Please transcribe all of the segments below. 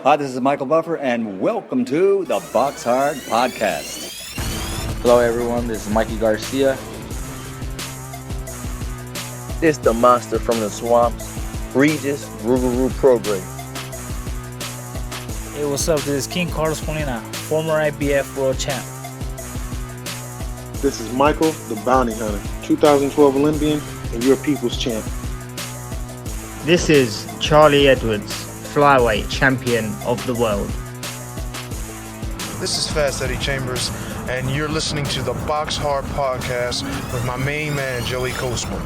Hi, this is Michael Buffer, and welcome to the BoxHard Podcast. Hello, everyone. This is Mikey Garcia. It's the monster from the swamps, Regis Rougarou Prograis. Hey, what's up? This is King Carlos Molina, former IBF World Champ. This is Michael, the Bounty Hunter, 2012 Olympian and your people's champ. This is Charlie Edwards, flyweight champion of the world. This is Fast Eddie Chambers, and you're listening to the BoxHard Podcast with my main man, Joey Coastman.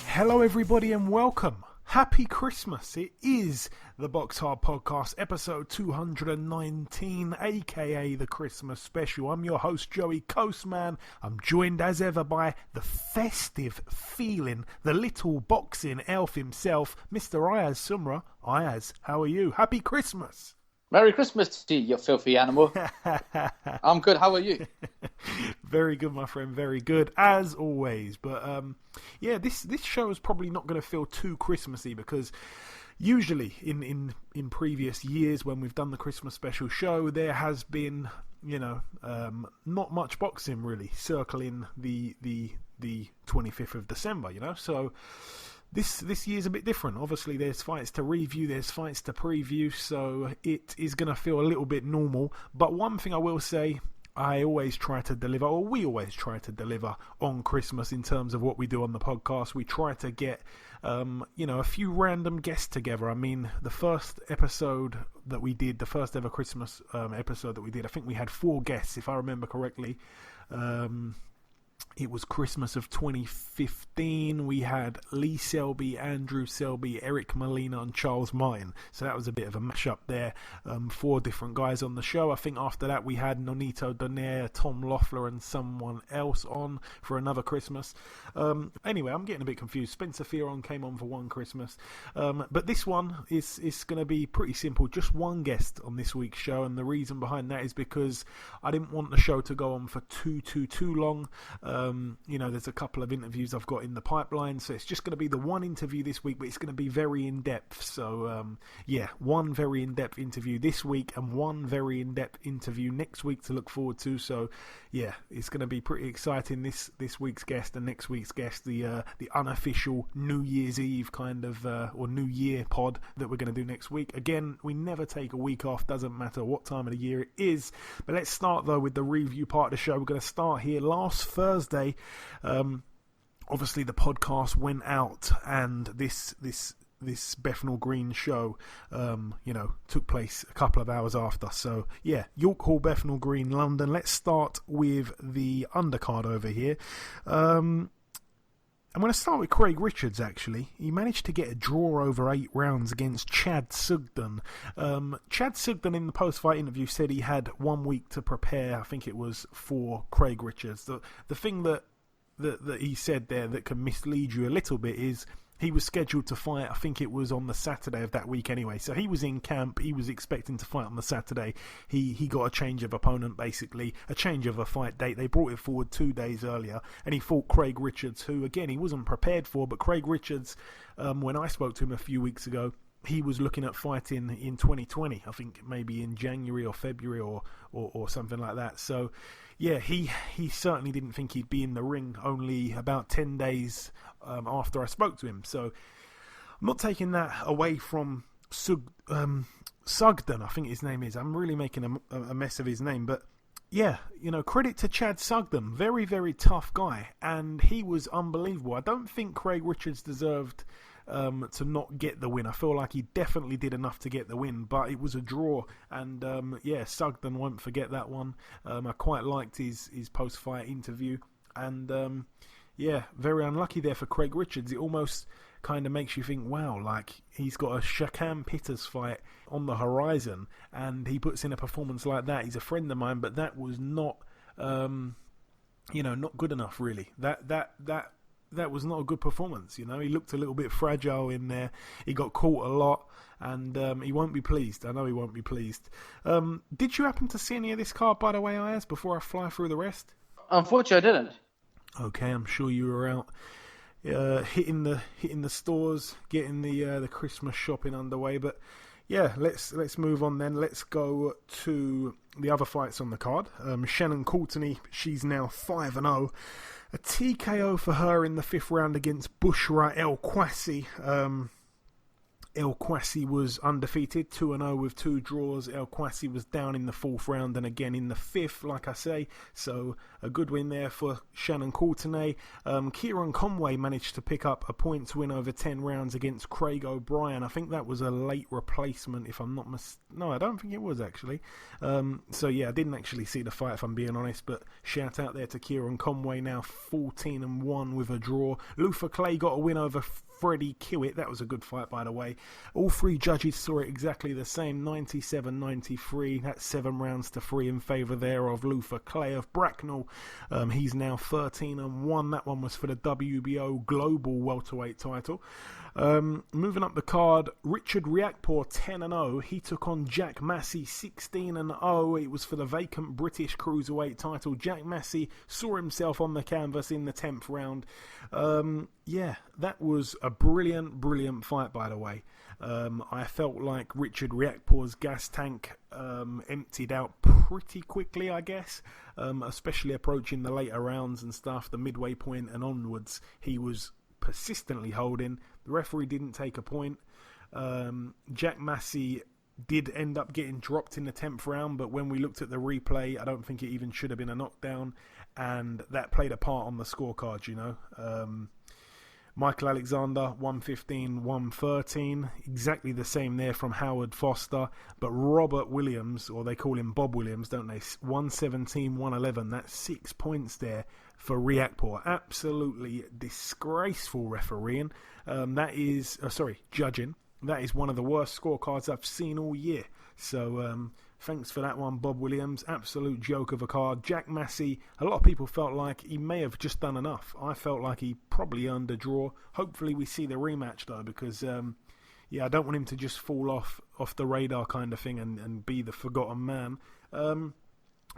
Hello, everybody, and welcome. Happy Christmas. It is the BoxHard Podcast, episode 219, aka the Christmas special. I'm your host, Joey Coastman. I'm joined as ever by the festive feeling, the little boxing elf himself, Mr. Ayaz Sumra. Ayaz, how are you? Happy Christmas. Merry Christmas to you, you filthy animal. I'm good. How are you? Very good, my friend. Very good, as always. But yeah, this show is probably not going to feel too Christmassy because usually in previous years when we've done the Christmas special show, there has been, not much boxing really circling the 25th of December. So. This year's a bit different. Obviously, there's fights to review, there's fights to preview, so it is going to feel a little bit normal. But one thing I will say, I always try to deliver, or we always try to deliver on Christmas in terms of what we do on the podcast. We try to get, a few random guests together. I mean, the first episode that we did, the first ever Christmas episode that we did, I think we had 4 guests, if I remember correctly. It was Christmas of 2015. We had Lee Selby, Andrew Selby, Eric Molina, and Charles Martin. So that was a bit of a mashup there. 4 different guys on the show. I think after that we had Nonito Donaire, Tom Loeffler, and someone else on for another Christmas. Anyway, I'm getting a bit confused. Spencer Fearon came on for one Christmas. But this one is going to be pretty simple. Just one guest on this week's show. And the reason behind that is because I didn't want the show to go on for too long. There's a couple of interviews I've got in the pipeline, so it's just going to be the one interview this week, but it's going to be very in-depth. So, one very in-depth interview this week and one very in-depth interview next week to look forward to. So, yeah, it's going to be pretty exciting, this week's guest and next week's guest, the unofficial New Year's Eve kind of, or New Year pod that we're going to do next week. Again, we never take a week off, doesn't matter what time of the year it is. But let's start, though, with the review part of the show. We're going to start here last Thursday. Obviously the podcast went out and this Bethnal Green show took place a couple of hours after. So yeah, York Hall, Bethnal Green, London. Let's start with the undercard over here. I'm going to start with Craig Richards, actually. He managed to get a draw over 8 rounds against Chad Sugden. Chad Sugden, in the post-fight interview, said he had 1 week to prepare, I think it was, for Craig Richards. The thing that he said there that can mislead you a little bit is he was scheduled to fight, I think it was on the Saturday of that week anyway. So he was in camp, he was expecting to fight on the Saturday. He got a change of opponent, basically, a change of a fight date. They brought it forward 2 days earlier, and he fought Craig Richards, who, again, he wasn't prepared for. But Craig Richards, when I spoke to him a few weeks ago, he was looking at fighting in 2020, I think maybe in January or February or something like that. So, yeah, he certainly didn't think he'd be in the ring only about 10 days after I spoke to him. So I'm not taking that away from Sugden, I think his name is. I'm really making a mess of his name. But, yeah, credit to Chad Sugden. Very, very tough guy. And he was unbelievable. I don't think Craig Richards deserved to not get the win. I feel like he definitely did enough to get the win, but it was a draw, and Sugden won't forget that one. I quite liked his post-fight interview, and very unlucky there for Craig Richards. It almost kind of makes you think, wow, like he's got a Shakan Pitters fight on the horizon, and he puts in a performance like that. He's a friend of mine, but that was not, not good enough, really. That was not a good performance. He looked a little bit fragile in there. He got caught a lot, and he won't be pleased. I know he won't be pleased. Did you happen to see any of this card, by the way, Ayaz, before I fly through the rest? Unfortunately, I didn't. Okay, I'm sure you were out hitting the stores, getting the Christmas shopping underway. But yeah, let's move on then. Let's go to the other fights on the card. Shannon Courtenay, she's now 5-0. A TKO for her in the 5th round against Bushra El Kwasi. El Kwasi was undefeated, 2-0 with 2 draws. El Kwasi was down in the 4th round and again in the 5th, like I say. So a good win there for Shannon Courtenay. Kieran Conway managed to pick up a points win over 10 rounds against Craig O'Brien. I think that was a late replacement, if I'm not No, I don't think it was actually. So yeah, I didn't actually see the fight, if I'm being honest. But shout out there to Kieran Conway, now 14-1 with a draw. Luther Clay got a win over Freddie Kiewit. That was a good fight, by the way. All 3 judges saw it exactly the same, 97-93. That's 7 rounds to 3 in favour there of Luther Clay of Bracknell. He's now 13-1. That one was for the WBO Global Welterweight title. Moving up the card, Richard Riakporhe 10-0. He took on Jack Massey 16-0. It was for the vacant British Cruiserweight title. Jack Massey saw himself on the canvas in the 10th round. Yeah, that was a brilliant fight, by the way. I felt like Richard Riakporhe's gas tank emptied out pretty quickly, I guess, especially approaching the later rounds and stuff, the midway point and onwards. He was persistently holding. The referee didn't take a point. Jack Massey did end up getting dropped in the 10th round, but when we looked at the replay, I don't think it even should have been a knockdown, and that played a part on the scorecard, you know. Michael Alexander, 115-113. Exactly the same there from Howard Foster. But Robert Williams, or they call him Bob Williams, don't they? 117-111. That's 6 points there for Riakporhe. Absolutely disgraceful refereeing. Judging. That is one of the worst scorecards I've seen all year. So thanks for that one, Bob Williams. Absolute joke of a card. Jack Massey, a lot of people felt like he may have just done enough. I felt like he probably earned a draw. Hopefully we see the rematch though, because I don't want him to just fall off the radar kind of thing and be the forgotten man.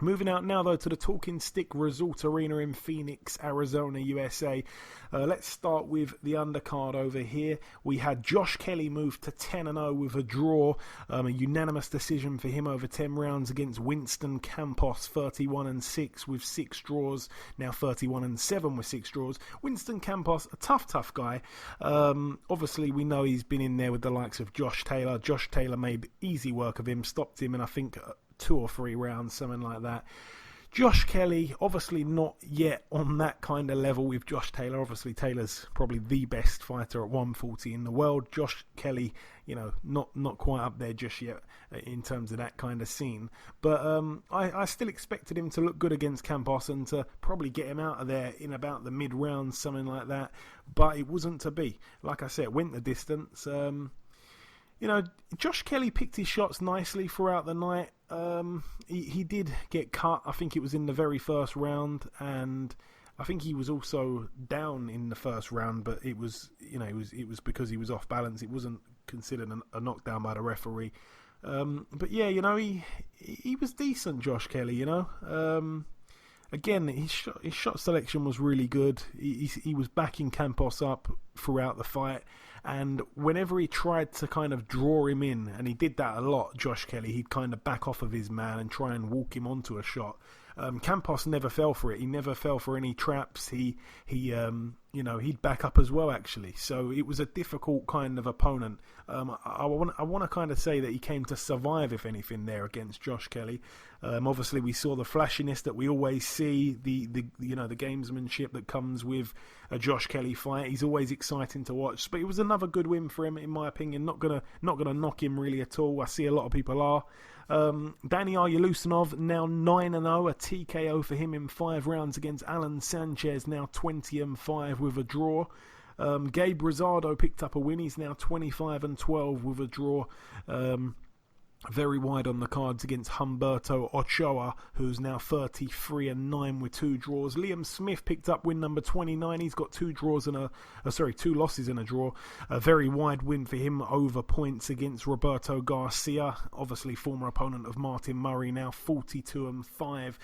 Moving out now, though, to the Talking Stick Resort Arena in Phoenix, Arizona, USA. Let's start with the undercard over here. We had Josh Kelly move to 10-0 with a draw. A unanimous decision for him over 10 rounds against Winston Campos, 31-6 with 6 draws. Now 31-7 with 6 draws. Winston Campos, a tough guy. Obviously, we know he's been in there with the likes of Josh Taylor. Josh Taylor made easy work of him, stopped him, and I think 2 or 3 rounds, something like that. Josh Kelly, obviously not yet on that kind of level with Josh Taylor. Obviously, Taylor's probably the best fighter at 140 in the world. Josh Kelly, not quite up there just yet in terms of that kind of scene. But I still expected him to look good against Campos and to probably get him out of there in about the mid-rounds, something like that. But it wasn't to be. Like I said, went the distance. Josh Kelly picked his shots nicely throughout the night. He did get cut. I think it was in the very first round, and I think he was also down in the first round. But it was because he was off balance. It wasn't considered a knockdown by the referee. But yeah, he was decent, Josh Kelly. Again, his shot selection was really good. He was backing Campos up throughout the fight. And whenever he tried to kind of draw him in, and he did that a lot, Josh Kelly, he'd kind of back off of his man and try and walk him onto a shot. Campos never fell for it. He never fell for any traps. He'd back up as well, actually. So it was a difficult kind of opponent. I want to kind of say that he came to survive, if anything, there against Josh Kelly. Obviously, we saw the flashiness that we always see, the gamesmanship that comes with a Josh Kelly fight. He's always exciting to watch. But it was another good win for him, in my opinion. Not gonna knock him really at all. I see a lot of people are. Danny Aryalusinov now 9-0, a TKO for him in 5 rounds against Alan Sanchez, now 20-5 with a draw. Gabe Rosado picked up a win. He's now 25-12 with a draw. very wide on the cards against Humberto Ochoa, who's now 33-9 with 2 draws. Liam Smith picked up win number 29. He's got 2 losses and a draw. A very wide win for him over points against Roberto Garcia, obviously former opponent of Martin Murray, now 42-5.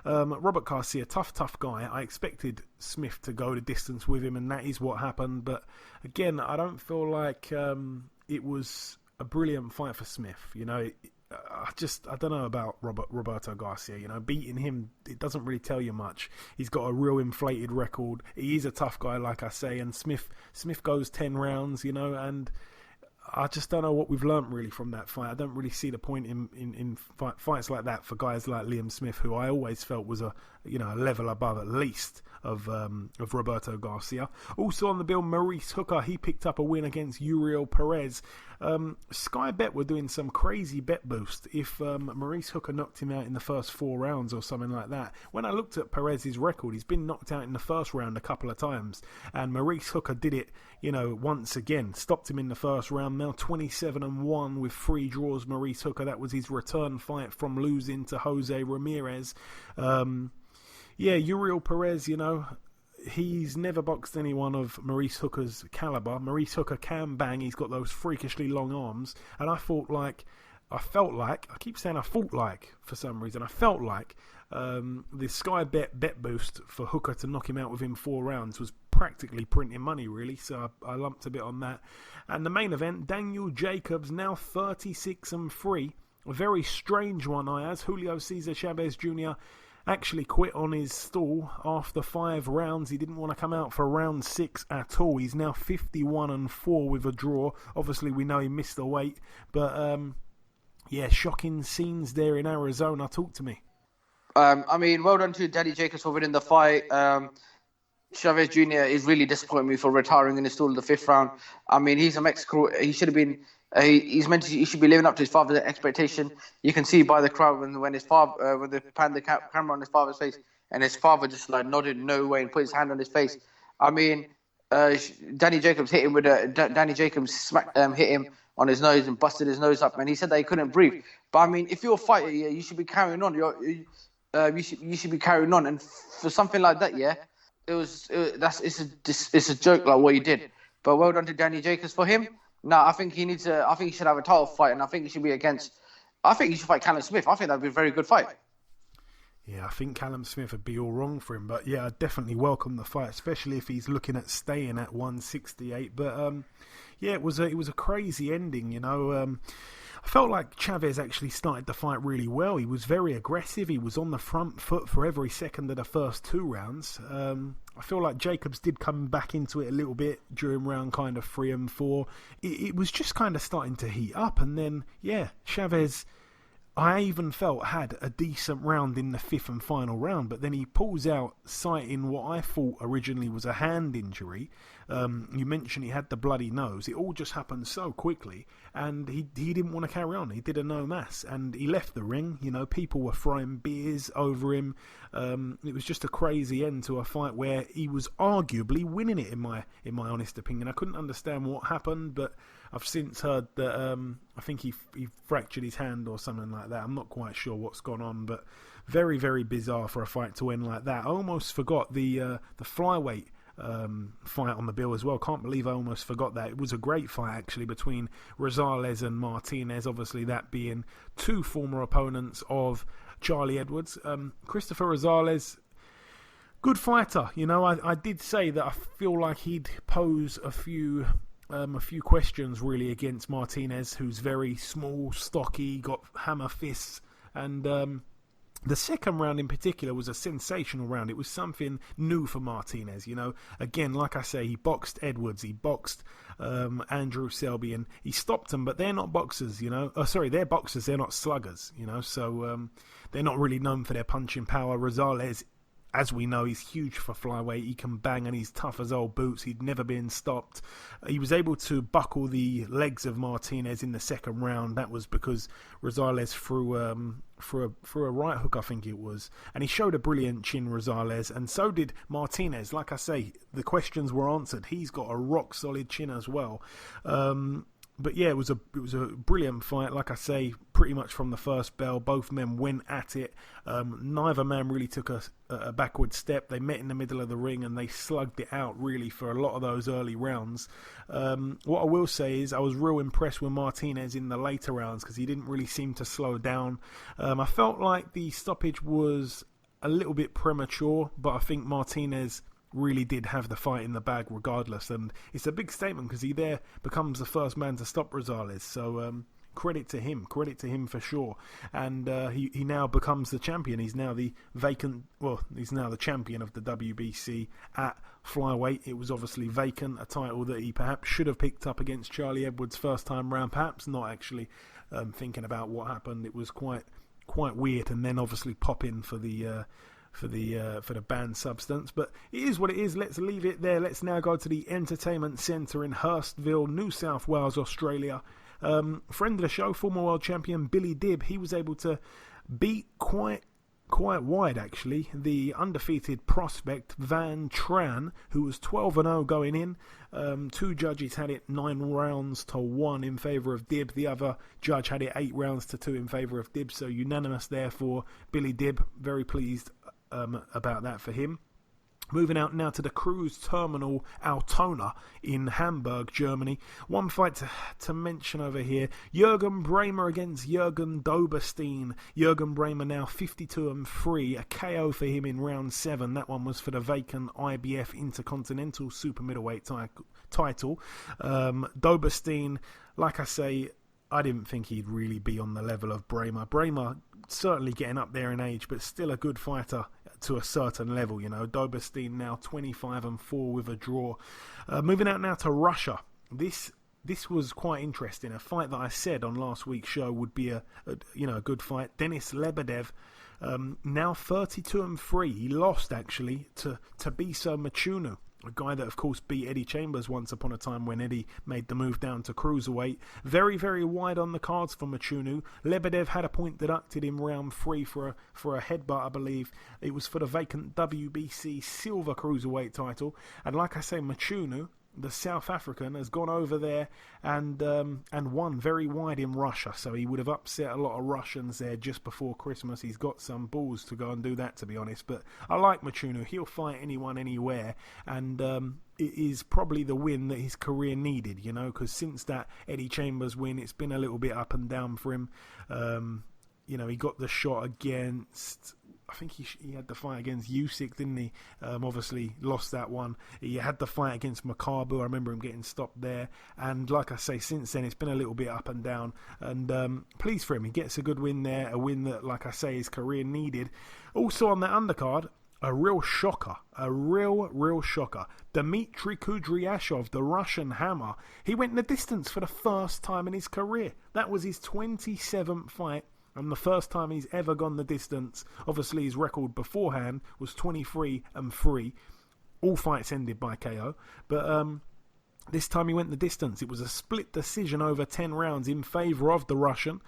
Robert Garcia, tough guy. I expected Smith to go the distance with him, and that is what happened. But again, I don't feel like it was a brilliant fight for Smith. You know, I don't know about Roberto Garcia. You know, beating him, it doesn't really tell you much. He's got a real inflated record. He is a tough guy, like I say, and Smith goes 10 rounds, you know, and I just don't know what we've learnt really from that fight. I don't really see the point in fights like that for guys like Liam Smith, who I always felt was a level above at least of Roberto Garcia. Also on the bill, Maurice Hooker. He picked up a win against Uriel Perez. Sky Bet were doing some crazy bet boost if Maurice Hooker knocked him out in the first 4 rounds or something like that. When I looked at Perez's record, he's been knocked out in the first round a couple of times, and Maurice Hooker did it, you know, once again. Stopped him in the first round. Now 27-1 with 3 draws. Maurice Hooker. That was his return fight from losing to Jose Ramirez. Uriel Perez, you know, he's never boxed anyone of Maurice Hooker's caliber. Maurice Hooker can bang. He's got those freakishly long arms. And I felt like for some reason, I felt like the Sky Bet boost for Hooker to knock him out within 4 rounds was practically printing money, really. So I lumped a bit on that. And the main event, Daniel Jacobs, now 36-3. A very strange one, Ayaz. Julio Cesar Chavez Jr. actually quit on his stall after 5 rounds. He didn't want to come out for round 6 at all. He's now 51-4 with a draw. Obviously, we know he missed the weight. But, shocking scenes there in Arizona. Talk to me. Well done to Danny Jacobs for winning the fight. Chavez Jr. is really disappointing me for retiring in the stall of the 5th round. I mean, he's a Mexican. He should have been. He should be living up to his father's expectation. You can see by the crowd when his father, when they pan the camera on his father's face, and his father just like nodded no way and put his hand on his face. I mean, Danny Jacobs hit him hit him on his nose and busted his nose up, and he said that he couldn't breathe. But I mean, if you're a fighter, you should be carrying on. You should be carrying on, and for something like that, it's a joke like what he did. But well done to Danny Jacobs for him. No, I think he should have a title fight, and I think he should be I think he should fight Callum Smith. I think that'd be a very good fight. Yeah, I think Callum Smith would be all wrong for him, but yeah, I definitely welcome the fight, especially if he's looking at staying at 168. But it was a crazy ending, you know. I felt like Chavez actually started the fight really well. He was very aggressive. He was on the front foot for every second of the first 2 rounds. I feel like Jacobs did come back into it a little bit during round kind of 3 and 4. It was just kind of starting to heat up. And then, Chavez, I even felt, had a decent round in the 5th and final round. But then he pulls out, citing what I thought originally was a hand injury. You mentioned he had the bloody nose. It all just happened so quickly, and he didn't want to carry on. He did a no mas, and he left the ring. You know, people were throwing beers over him. It was just a crazy end to a fight where he was arguably winning it, in my honest opinion. I couldn't understand what happened, but I've since heard that I think he fractured his hand or something like that. I'm not quite sure what's gone on, but very, very bizarre for a fight to end like that. I almost forgot the flyweight fight on the bill as well. Can't believe I almost forgot that. It was a great fight actually between Rosales and Martinez, obviously that being 2 former opponents of Charlie Edwards. Christopher Rosales, good fighter, you know. I did say that I feel like he'd pose a few questions really against Martinez, who's very small, stocky, got hammer fists, and the second round in particular was a sensational round. It was something new for Martinez, you know. Again, like I say, he boxed Edwards, he boxed Andrew Selby, and he stopped them, but they're not boxers, you know. They're boxers, they're not sluggers, you know. So they're not really known for their punching power. Rosales, as we know, he's huge for flyweight. He can bang and he's tough as old boots. He'd never been stopped. He was able to buckle the legs of Martinez in the second round. That was because Rosales threw a right hook, I think it was. And he showed a brilliant chin, Rosales, and so did Martinez. Like I say, the questions were answered. He's got a rock-solid chin as well. But yeah, it was a brilliant fight. Like I say, pretty much from the first bell, both men went at it. Neither man really took a backward step. They met in the middle of the ring and they slugged it out really for a lot of those early rounds. What I will say is I was real impressed with Martinez in the later rounds because he didn't really seem to slow down. I felt like the stoppage was a little bit premature, but I think Martinez really did have the fight in the bag regardless, and it's a big statement because he there becomes the first man to stop Rosales, so credit to him for sure. And he now becomes the champion. He's now the champion of the WBC at flyweight. It was obviously vacant, a title that he perhaps should have picked up against Charlie Edwards first time round, perhaps not actually thinking about what happened. It was quite weird, and then obviously pop in for the banned substance, but it is what it is. Let's leave it there. Let's now go to the Entertainment Centre in Hurstville, New South Wales, Australia. Friend of the show, former world champion Billy Dibb, he was able to beat quite wide actually the undefeated prospect Van Tran, who was 12-0 going in. Two judges had it 9 rounds to 1 in favour of Dibb. The other judge had it 8 rounds to 2 in favour of Dibb, so unanimous there for Billy Dibb. Very pleased about that for him. Moving out now to the cruise terminal Altona in Hamburg, Germany. One fight to mention over here. Jürgen Bremer against Jürgen Doberstein. Jürgen Bremer now 52-3. A KO for him in round 7. That one was for the vacant IBF Intercontinental Super Middleweight title. Doberstein, like I say, I didn't think he'd really be on the level of Bremer. Bremer certainly getting up there in age, but still a good fighter to a certain level, you know. Doberstein now 25-4 with a draw. Moving out now to Russia. This was quite interesting. A fight that I said on last week's show would be a good fight. Denis Lebedev, now 32-3. He lost actually to Bisa Machunu, a guy that, of course, beat Eddie Chambers once upon a time when Eddie made the move down to cruiserweight. Very, very wide on the cards for Machunu. Lebedev had a point deducted in round 3 for a headbutt, I believe. It was for the vacant WBC silver cruiserweight title. And like I say, Machunu, the South African, has gone over there and won very wide in Russia. So he would have upset a lot of Russians there just before Christmas. He's got some balls to go and do that, to be honest. But I like Machunu. He'll fight anyone, anywhere. And it is probably the win that his career needed, you know, because since that Eddie Chambers win, it's been a little bit up and down for him. He got the shot against... I think he had the fight against Usyk, didn't he? Obviously lost that one. He had the fight against Makabu. I remember him getting stopped there. And like I say, since then, it's been a little bit up and down. And pleased for him. He gets a good win there. A win that, like I say, his career needed. Also on that undercard, a real shocker. A real shocker. Dmitry Kudryashov, the Russian hammer. He went the distance for the first time in his career. That was his 27th fight. And the first time he's ever gone the distance. Obviously, his record beforehand was 23-3. All fights ended by KO. But this time he went the distance. It was a split decision over 10 rounds in favour of the Russian.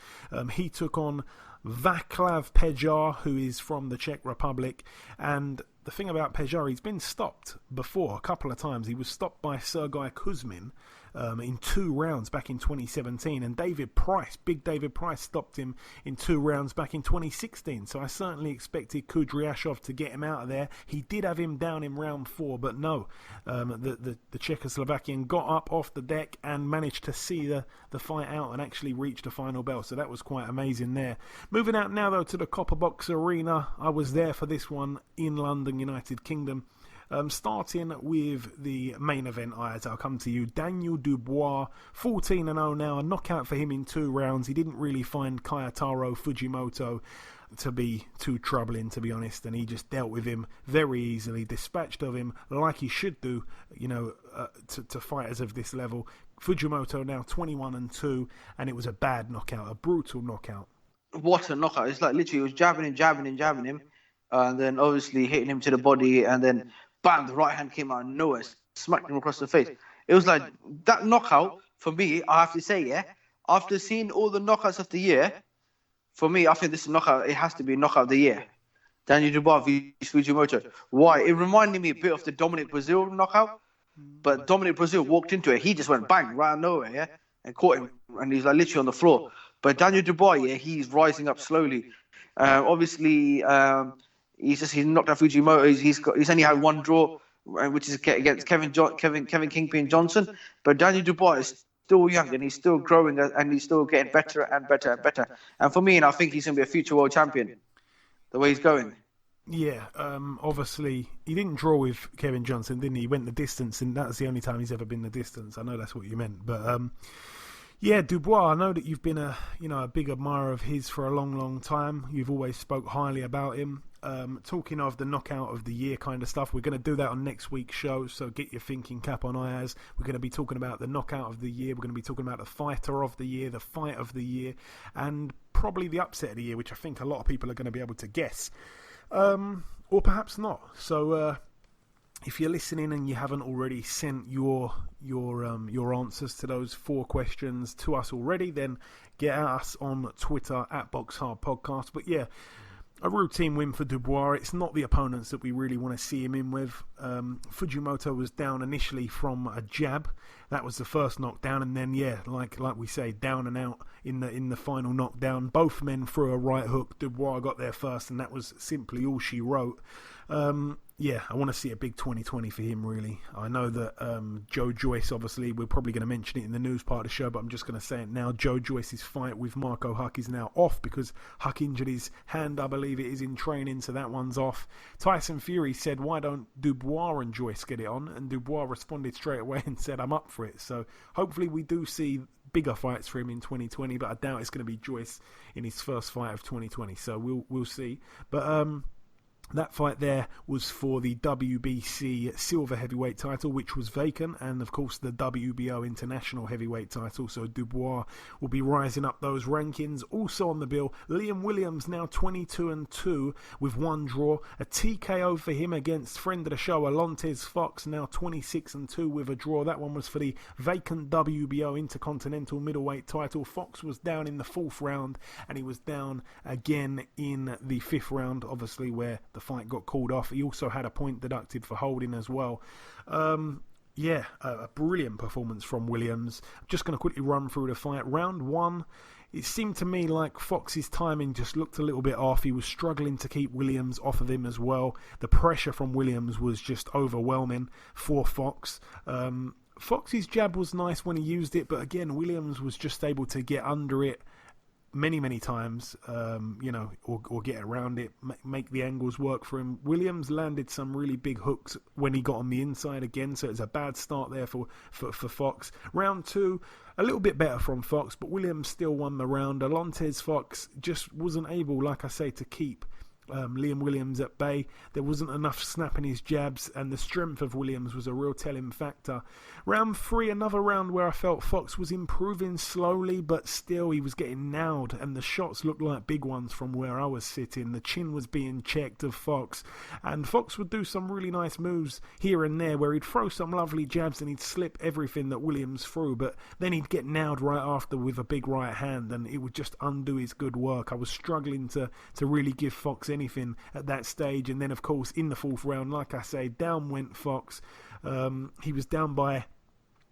He took on Vaclav Pejar, who is from the Czech Republic. And the thing about Pejar, he's been stopped before a couple of times. He was stopped by Sergei Kuzmin in 2 rounds back in 2017, and Big David Price stopped him in 2 rounds back in 2016. So I certainly expected Kudryashov to get him out of there. He did have him down in round 4, but no, the Czechoslovakian got up off the deck and managed to see the fight out and actually reach the final bell. So that was quite amazing there. Moving out now though to the Copper Box Arena. I was there for this one in London, United Kingdom. Starting with the main event, Ayaz, I'll come to you. Daniel Dubois, 14-0 now, a knockout for him in 2 rounds. He didn't really find Kayataro Fujimoto to be too troubling, to be honest, and he just dealt with him very easily, dispatched of him like he should do, to fighters of this level. Fujimoto now 21-2, and it was a bad knockout, a brutal knockout. What a knockout. It's like literally he was jabbing him, and then obviously hitting him to the body, and then bam, the right hand came out of nowhere, smacked him across the face. It was like that knockout, for me, I have to say, yeah, after seeing all the knockouts of the year, for me, I think this knockout, it has to be knockout of the year. Daniel Dubois v Fujimoto. Why? It reminded me a bit of the Dominic Brazil knockout, but Dominic Brazil walked into it, he just went bang, right out of nowhere, yeah? and caught him, and he's like literally on the floor. But Daniel Dubois, yeah, he's rising up slowly. Obviously, he's knocked out Fujimoto. He's only had one draw, which is against Kevin Kingpin Johnson. But Daniel Dubois is still young, and he's still growing, and he's still getting better and better and better. And for me, I think he's going to be a future world champion, the way he's going. Yeah, obviously, he didn't draw with Kevin Johnson, didn't he? He went the distance, and that's the only time he's ever been the distance. I know that's what you meant, but yeah, Dubois, I know that you've been a big admirer of his for a long, long time. You've always spoke highly about him. Talking of the knockout of the year kind of stuff, we're going to do that on next week's show, so get your thinking cap on, Ayaz. We're going to be talking about the knockout of the year, we're going to be talking about the fighter of the year, the fight of the year, and probably the upset of the year, which I think a lot of people are going to be able to guess. Or perhaps not. So if you're listening and you haven't already sent your answers to those 4 questions to us already, then get at us on Twitter at BoxHard Podcast. But yeah, a routine win for Dubois. It's not the opponents that we really want to see him in with. Fujimoto was down initially from a jab. That was the first knockdown, and then yeah, like we say, down and out in the final knockdown. Both men threw a right hook. Dubois got there first, and that was simply all she wrote. Yeah, I want to see a big 2020 for him, really. I know that Joe Joyce, obviously, we're probably going to mention it in the news part of the show, but I'm just going to say it now. Joe Joyce's fight with Marco Huck is now off because Huck injured his hand, I believe it is, in training, so that one's off. Tyson Fury said, why don't Dubois and Joyce get it on? And Dubois responded straight away and said, I'm up for it. So hopefully we do see bigger fights for him in 2020, but I doubt it's going to be Joyce in his first fight of 2020, so we'll see. But that fight there was for the WBC silver heavyweight title, which was vacant, and of course the WBO international heavyweight title. So Dubois will be rising up those rankings. Also on the bill, Liam Williams, now 22-2 with 1 draw. A TKO for him against friend of the show, Alontes Fox, now 26-2 with a draw. That one was for the vacant WBO intercontinental middleweight title. Fox was down in the 4th round, and he was down again in the 5th round, obviously where the fight got called off. He also had a point deducted for holding as well. Yeah, a brilliant performance from Williams. I'm just going to quickly run through the fight. Round 1, it seemed to me like Fox's timing just looked a little bit off. He was struggling to keep Williams off of him as well. The pressure from Williams was just overwhelming for Fox. Fox's jab was nice when he used it, but again, Williams was just able to get under it many times, or get around it, make the angles work for him. Williams landed some really big hooks when he got on the inside again, so it's a bad start there for Fox. Round 2, a little bit better from Fox, but Williams still won the round. Alontes Fox just wasn't able, like I say, to keep Liam Williams at bay. There wasn't enough snap in his jabs, and the strength of Williams was a real telling factor. Round 3, another round where I felt Fox was improving slowly, but still he was getting nailed, and the shots looked like big ones from where I was sitting. The chin was being checked of Fox, and Fox would do some really nice moves here and there where he'd throw some lovely jabs and he'd slip everything that Williams threw, but then he'd get nailed right after with a big right hand, and it would just undo his good work. I was struggling to really give Fox anything at that stage, and then of course in the 4th round, like I say, down went Fox. He was down by,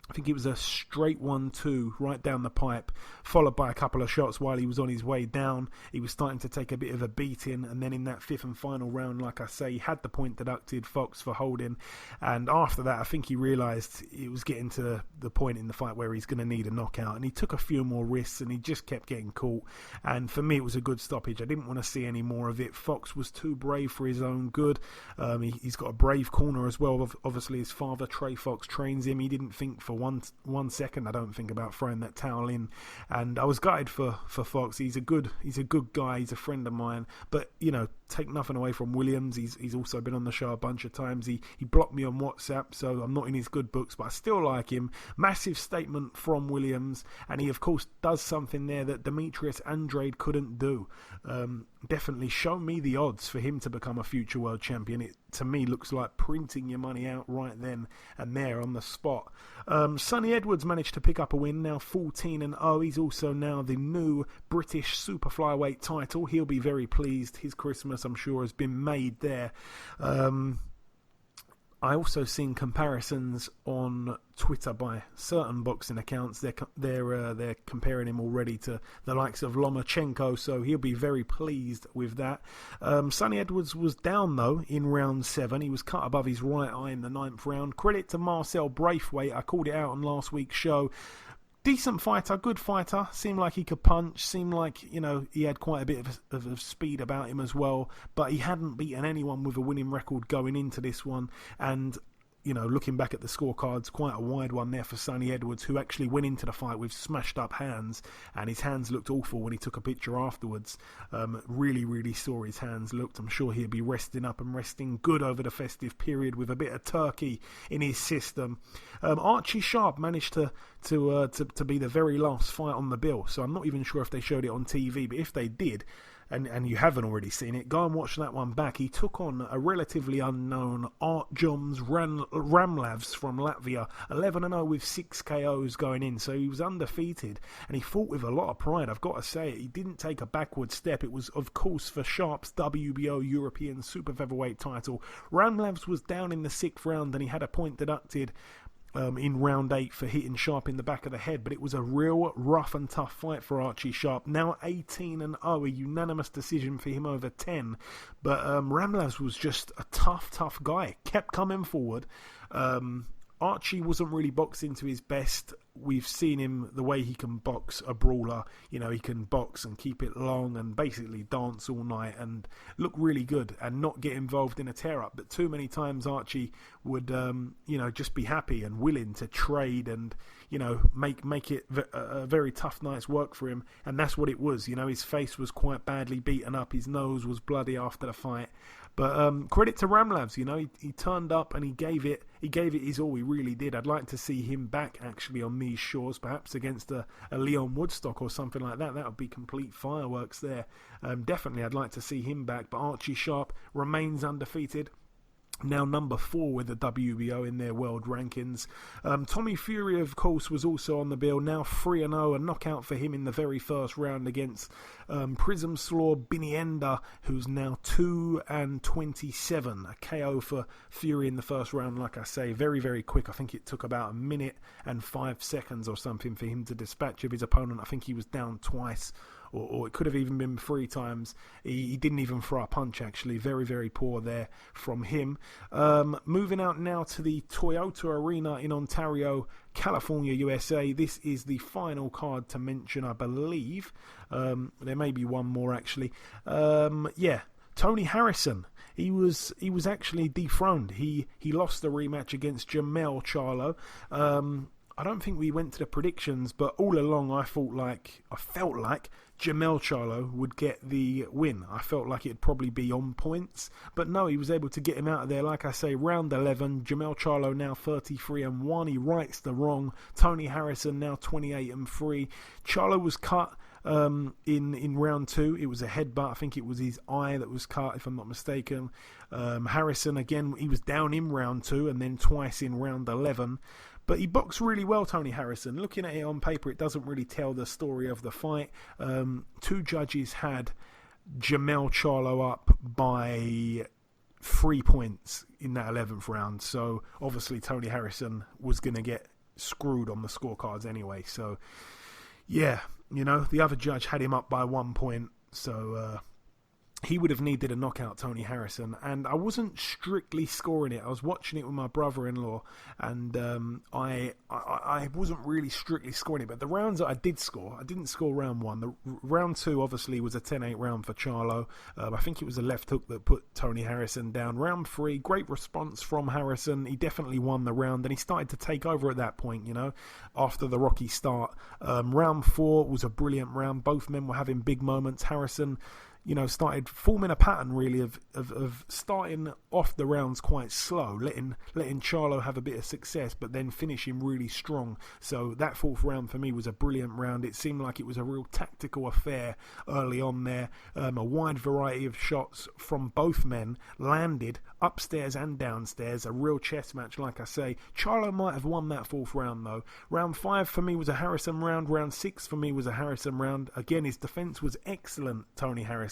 I think it was a straight 1-2 right down the pipe, followed by a couple of shots while he was on his way down. He was starting to take a bit of a beating, and then in that 5th and final round, like I say, he had the point deducted, Fox, for holding, and after that I think he realised it was getting to the point in the fight where he's going to need a knockout, and he took a few more risks and he just kept getting caught, and for me it was a good stoppage. I didn't want to see any more of it. Fox was too brave for his own good. He's got a brave corner as well. Obviously his father, Trey Fox, trains him. He didn't think for one second, I don't think, about throwing that towel in, and I was gutted for Fox. He's a good guy. He's a friend of mine, but take nothing away from Williams. He's also been on the show a bunch of times. He blocked me on WhatsApp, so I'm not in his good books, but I still like him. Massive statement from Williams, and he of course does something there that Demetrius Andrade couldn't do. Definitely show me the odds for him to become a future world champion. It to me looks like printing your money out right then and there on the spot. Sonny Edwards managed to pick up a win, now 14-0. He's also now the new British super flyweight title. He'll be very pleased. His Christmas, I'm sure, has been made there. I also seen comparisons on Twitter by certain boxing accounts. They're comparing him already to the likes of Lomachenko, so he'll be very pleased with that. Sonny Edwards was down though in round 7. He was cut above his right eye in the 9th round. Credit to Marcel Braithwaite. I called it out on last week's show. Decent fighter, good fighter. Seemed like he could punch. Seemed like, he had quite a bit of speed about him as well. But he hadn't beaten anyone with a winning record going into this one. And, looking back at the scorecards, quite a wide one there for Sonny Edwards, who actually went into the fight with smashed up hands. And his hands looked awful when he took a picture afterwards. Really, really saw his hands looked. I'm sure he'll be resting up and resting good over the festive period with a bit of turkey in his system. Archie Sharp managed to be the very last fight on the bill, so I'm not even sure if they showed it on TV, but if they did, and you haven't already seen it, go and watch that one back. He took on a relatively unknown Artjoms Ramlavs from Latvia, 11-0 with 6 KOs going in, so he was undefeated, and he fought with a lot of pride. I've got to say it, he didn't take a backward step. It was, of course, for Sharp's WBO European Super Featherweight title. Ramlavs was down in the 6th round, and he had a point deducted in round 8 for hitting Sharp in the back of the head, but it was a real rough and tough fight for Archie Sharp. Now 18-0, a unanimous decision for him over 10, but Ramlavs was just a tough guy, kept coming forward. Archie wasn't really boxing to his best. We've seen him, the way he can box a brawler. He can box and keep it long and basically dance all night and look really good and not get involved in a tear-up. But too many times Archie would, just be happy and willing to trade and, make it a very tough night's work for him. And that's what it was. His face was quite badly beaten up. His nose was bloody after the fight. But credit to Ramlavs, he turned up and he gave it his all. He really did. I'd like to see him back actually on these shores, perhaps against a Leon Woodstock or something like that. That would be complete fireworks there. Definitely, I'd like to see him back. But Archie Sharp remains undefeated. Now number 4 with the WBO in their world rankings. Tommy Fury, of course, was also on the bill. Now 3-0, a knockout for him in the very first round against Prism Slaw Binienda, who's now 2-27. A KO for Fury in the first round, like I say, very, very quick. I think it took about 1 minute and 5 seconds or something for him to dispatch of his opponent. I think he was down twice. Or it could have even been 3 times. He didn't even throw a punch, actually. Very, very poor there from him. Moving out now to the Toyota Arena in Ontario, California, USA. This is the final card to mention, I believe. There may be one more, actually. Tony Harrison. He was actually dethroned. He lost the rematch against Jamel Charlo. I don't think we went to the predictions, but all along I felt like Jamel Charlo would get the win. I felt like it'd probably be on points, but no, he was able to get him out of there. Like I say, round 11, Jamel Charlo now 33-1. He rights the wrong. Tony Harrison now 28-3. Charlo was cut in round 2. It was a headbutt. I think it was his eye that was cut, if I'm not mistaken. Harrison, again, he was down in round 2 and then twice in round 11. But he boxed really well, Tony Harrison. Looking at it on paper, it doesn't really tell the story of the fight. 2 judges had Jamel Charlo up by 3 points in that 11th round. So obviously Tony Harrison was going to get screwed on the scorecards anyway. So yeah, the other judge had him up by 1 point. So he would have needed a knockout, Tony Harrison, and I wasn't strictly scoring it. I was watching it with my brother-in-law, and I wasn't really strictly scoring it, but the rounds that I did score, I didn't score round 1. The round 2 obviously was a 10-8 round for Charlo. I think it was a left hook that put Tony Harrison down. Round 3, great response from Harrison. He definitely won the round, and he started to take over at that point, after the rocky start. Round 4 was a brilliant round. Both men were having big moments. Harrison started forming a pattern really of starting off the rounds quite slow, letting Charlo have a bit of success, but then finishing really strong. So that 4th round for me was a brilliant round. It seemed like it was a real tactical affair early on there. A wide variety of shots from both men landed upstairs and downstairs. A real chess match, like I say. Charlo might have won that 4th round though. Round 5 for me was a Harrison round. Round 6 for me was a Harrison round. Again, his defense was excellent, Tony Harrison.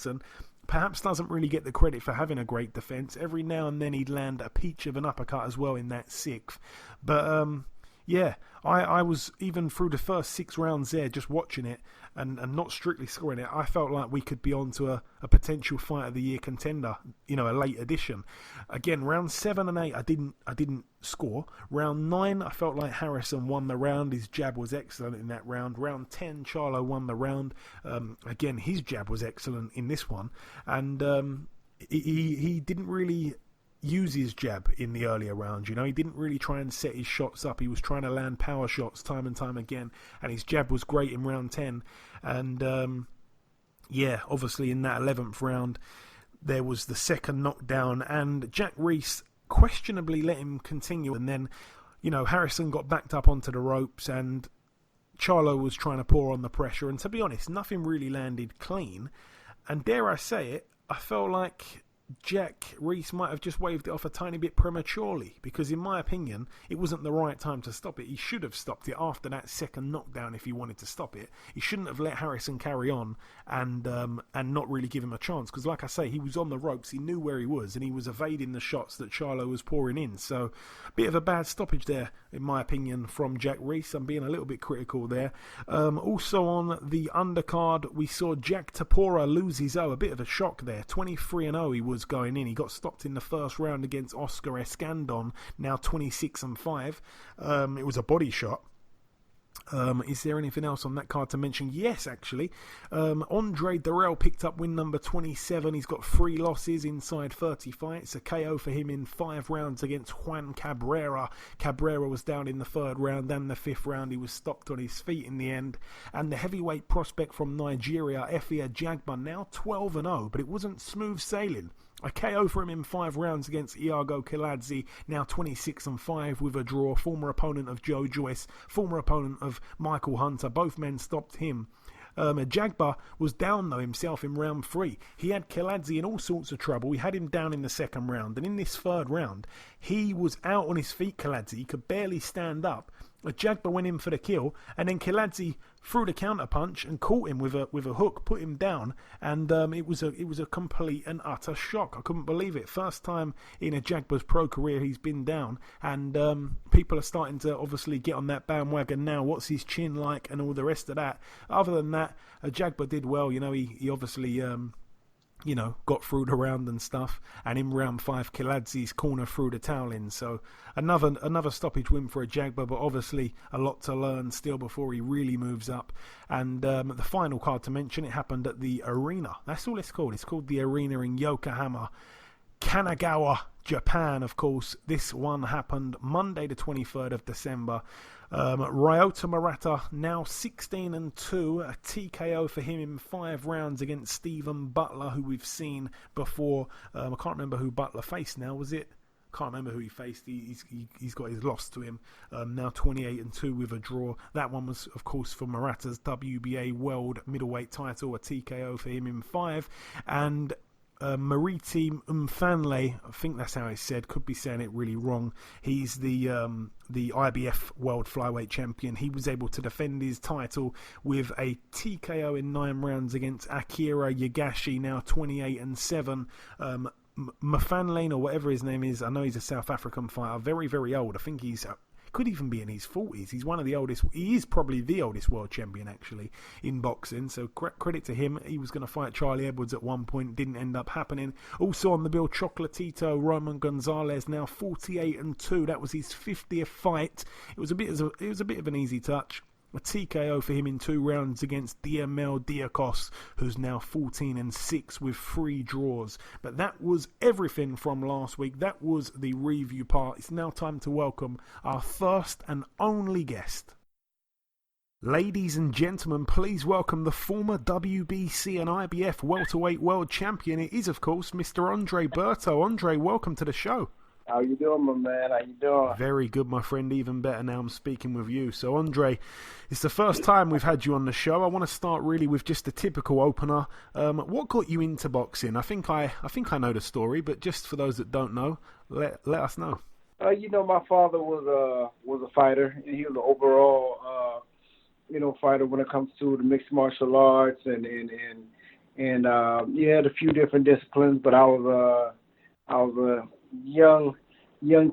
perhaps doesn't really get the credit for having a great defence. Every now and then he'd land a peach of an uppercut as well in that 6th. But yeah, I was, even through the first 6 rounds there, just watching it and not strictly scoring it, I felt like we could be on to a potential fight of the year contender, a late edition. Again, round 7 and 8, I didn't score. Round 9, I felt like Harrison won the round. His jab was excellent in that round. Round 10, Charlo won the round. Again, his jab was excellent in this one. And he didn't really use his jab in the earlier rounds. He didn't really try and set his shots up. He was trying to land power shots time and time again, and his jab was great in round 10. And yeah, obviously in that 11th round there was the second knockdown, and Jack Reese questionably let him continue, and then Harrison got backed up onto the ropes and Charlo was trying to pour on the pressure, and to be honest, nothing really landed clean. And dare I say it, I felt like Jack Reese might have just waved it off a tiny bit prematurely, because in my opinion it wasn't the right time to stop it. He should have stopped it after that second knockdown if he wanted to stop it. He shouldn't have let Harrison carry on and not really give him a chance, because like I say, he was on the ropes, he knew where he was, and he was evading the shots that Charlo was pouring in. So a bit of a bad stoppage there in my opinion from Jack Reese. I'm being a little bit critical there. Also on the undercard we saw Jack Tapora lose his a bit of a shock there. 23-0 he was going in. He got stopped in the first round against Oscar Escandon, now 26-5. It was a body shot. Is there anything else on that card to mention? Yes, actually. Andre Durrell picked up win number 27. He's got 3 losses inside 30 fights. A KO for him in 5 rounds against Juan Cabrera. Cabrera was down in the 3rd round and the 5th round. He was stopped on his feet in the end. And the heavyweight prospect from Nigeria, Efia Jagba, now 12-0, but it wasn't smooth sailing. A KO for him in 5 rounds against Iago Kiladze, now 26-5 with a draw. Former opponent of Joe Joyce, former opponent of Michael Hunter. Both men stopped him. Jagba was down though himself in round 3. He had Kiladze in all sorts of trouble. He had him down in the 2nd round, and in this 3rd round he was out on his feet. Kiladze, he could barely stand up. Jagba went in for the kill, and then Kiladze threw the counter punch and caught him with a hook, put him down, and it was a complete and utter shock. I couldn't believe it. First time in a Jagba's pro career he's been down, and people are starting to obviously get on that bandwagon now. What's his chin like and all the rest of that. Other than that, Jagba did well. He obviously got through the round and stuff, and in round 5 Kiladze's corner threw the towel in. So another stoppage win for a Jagba, but obviously a lot to learn still before he really moves up. And the final card to mention, it happened at the Arena. That's all it's called. It's called the Arena in Yokohama, Kanagawa, Japan. Of course, this one happened Monday the 23rd of December. Ryota Murata, now 16-2, a TKO for him in 5 rounds against Stephen Butler, who we've seen before. I can't remember who Butler faced now, was it? Can't remember who he faced. He's got his loss to him. Now 28-2 with a draw. That one was, of course, for Murata's WBA World Middleweight title, a TKO for him in 5. And Mariti Mfanle, I think that's how it's said, could be saying it really wrong. He's the IBF World Flyweight Champion. He was able to defend his title with a TKO in 9 rounds against Akira Yagashi, now 28-7. Mfanle, or whatever his name is, I know he's a South African fighter, very, very old. I think he's could even be in his 40s. He's one of the oldest. He is probably the oldest world champion, actually, in boxing. So credit to him. He was going to fight Charlie Edwards at one point. Didn't end up happening. Also on the bill, Chocolatito Roman Gonzalez, now 48-2. That was his 50th fight. It was a bit of an easy touch. A TKO for him in 2 rounds against Diamel Diakos, who's now 14-6 with 3 draws. But that was everything from last week. That was the review part. It's now time to welcome our first and only guest. Ladies and gentlemen, please welcome the former WBC and IBF Welterweight World Champion. It is, of course, Mr. Andre Berto. Andre, welcome to the show. How you doing, my man? How you doing? Very good, my friend. Even better now I'm speaking with you. So, Andre, it's the first time we've had you on the show. I want to start really with just a typical opener. What got you into boxing? I think I know the story, but just for those that don't know, let us know. My father was a fighter, and he was an overall fighter when it comes to the mixed martial arts and and you had a few different disciplines, but I was a young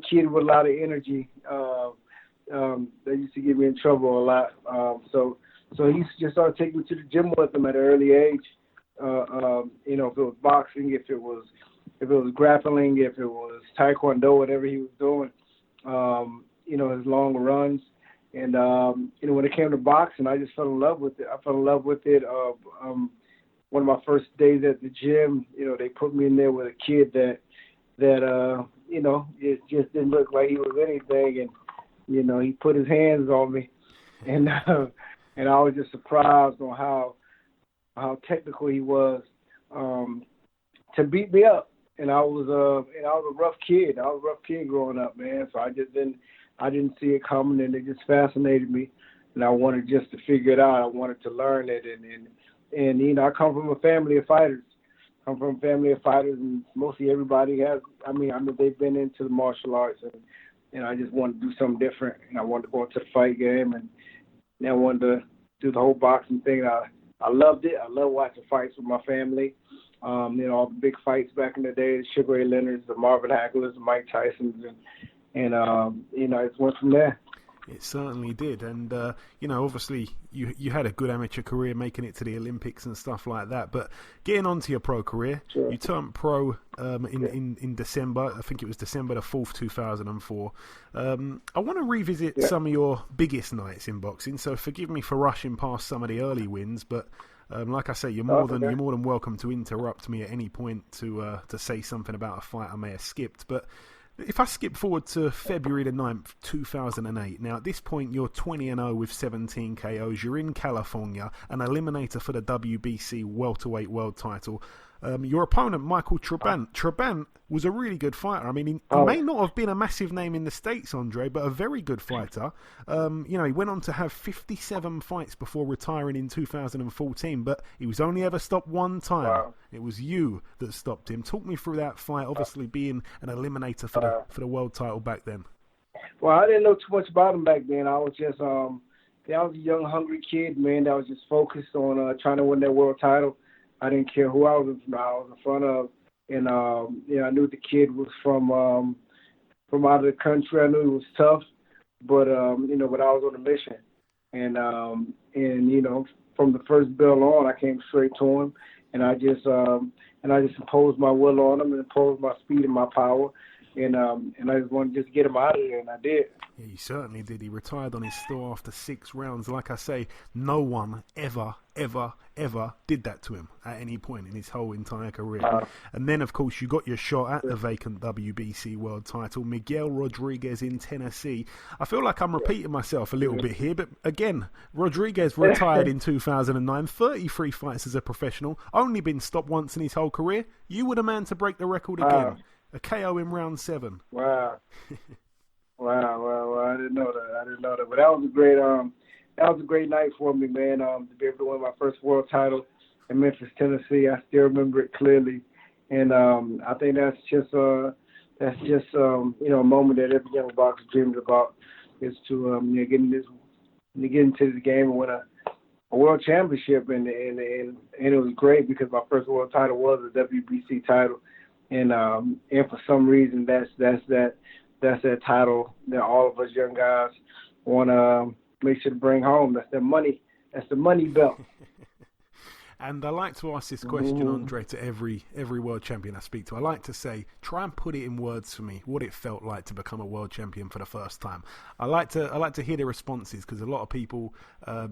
kid with a lot of energy. They used to get me in trouble a lot. So he used to just start taking me to the gym with him at an early age. If it was boxing, if it was grappling, if it was taekwondo, whatever he was doing, his long runs. And, when it came to boxing, I just fell in love with it. I fell in love with it. One of my first days at the gym, they put me in there with a kid that it just didn't look like he was anything. And, he put his hands on me. And I was just surprised on how technical he was to beat me up. And I was a rough kid. I was a rough kid growing up, man. So I didn't see it coming, and it just fascinated me. And I wanted just to figure it out. I wanted to learn it. And I come from a family of fighters. And mostly everybody has. I mean, they've been into the martial arts, and I just wanted to do something different. And I wanted to go into the fight game, and I wanted to do the whole boxing thing. I loved it. I love watching fights with my family. All the big fights back in the day, the Sugar Ray Leonards, the Marvin Haglers, the Mike Tysons, and I just went from there. It certainly did, and obviously you had a good amateur career, making it to the Olympics and stuff like that. But getting on to your pro career, sure. You turned pro in December. I think it was December the 4th, 2004. I want to revisit some of your biggest nights in boxing. So forgive me for rushing past some of the early wins, but like I say, you're more than welcome to interrupt me at any point to say something about a fight I may have skipped, but. If I skip forward to February the 9th, 2008, now at this point you're 20-0 with 17 KOs, you're in California, an eliminator for the WBC Welterweight World title. Your opponent, Michael Trabant was a really good fighter. I mean, he may not have been a massive name in the States, Andre, but a very good fighter. He went on to have 57 fights before retiring in 2014, but he was only ever stopped one time. Wow. It was you that stopped him. Talk me through that fight, obviously being an eliminator for the world title back then. Well, I didn't know too much about him back then. I was just I was a young, hungry kid, man, that was just focused on trying to win that world title. I didn't care who I was in front of, and I knew the kid was from out of the country. I knew he was tough, but I was on a mission, and from the first bell on, I came straight to him, and I just imposed my will on him and imposed my speed and my power, and I just wanted to just get him out of there, and I did. Yeah, he certainly did. He retired on his store after 6 rounds. Like I say, no one ever did that to him at any point in his whole entire career. And then, of course, you got your shot at the vacant WBC world title, Miguel Rodriguez in Tennessee. I feel like I'm repeating myself a little bit here, but again, Rodriguez retired in 2009, 33 fights as a professional, only been stopped once in his whole career. You were the man to break the record again. A KO in round 7. Wow. Wow. I didn't know that. But that was a great night for me, man. To be able to win my first world title in Memphis, Tennessee. I still remember it clearly. And I think that's just a moment that every young boxer dreams about, is to get into the game and win a world championship. And it was great because my first world title was a WBC title. And for some reason, that's that title that all of us young guys want to make sure to bring home. That's the money. That's the money belt. And I like to ask this question, Andre, to every world champion I speak to. I like to say, try and put it in words for me, what it felt like to become a world champion for the first time. I like to hear the responses, because a lot of people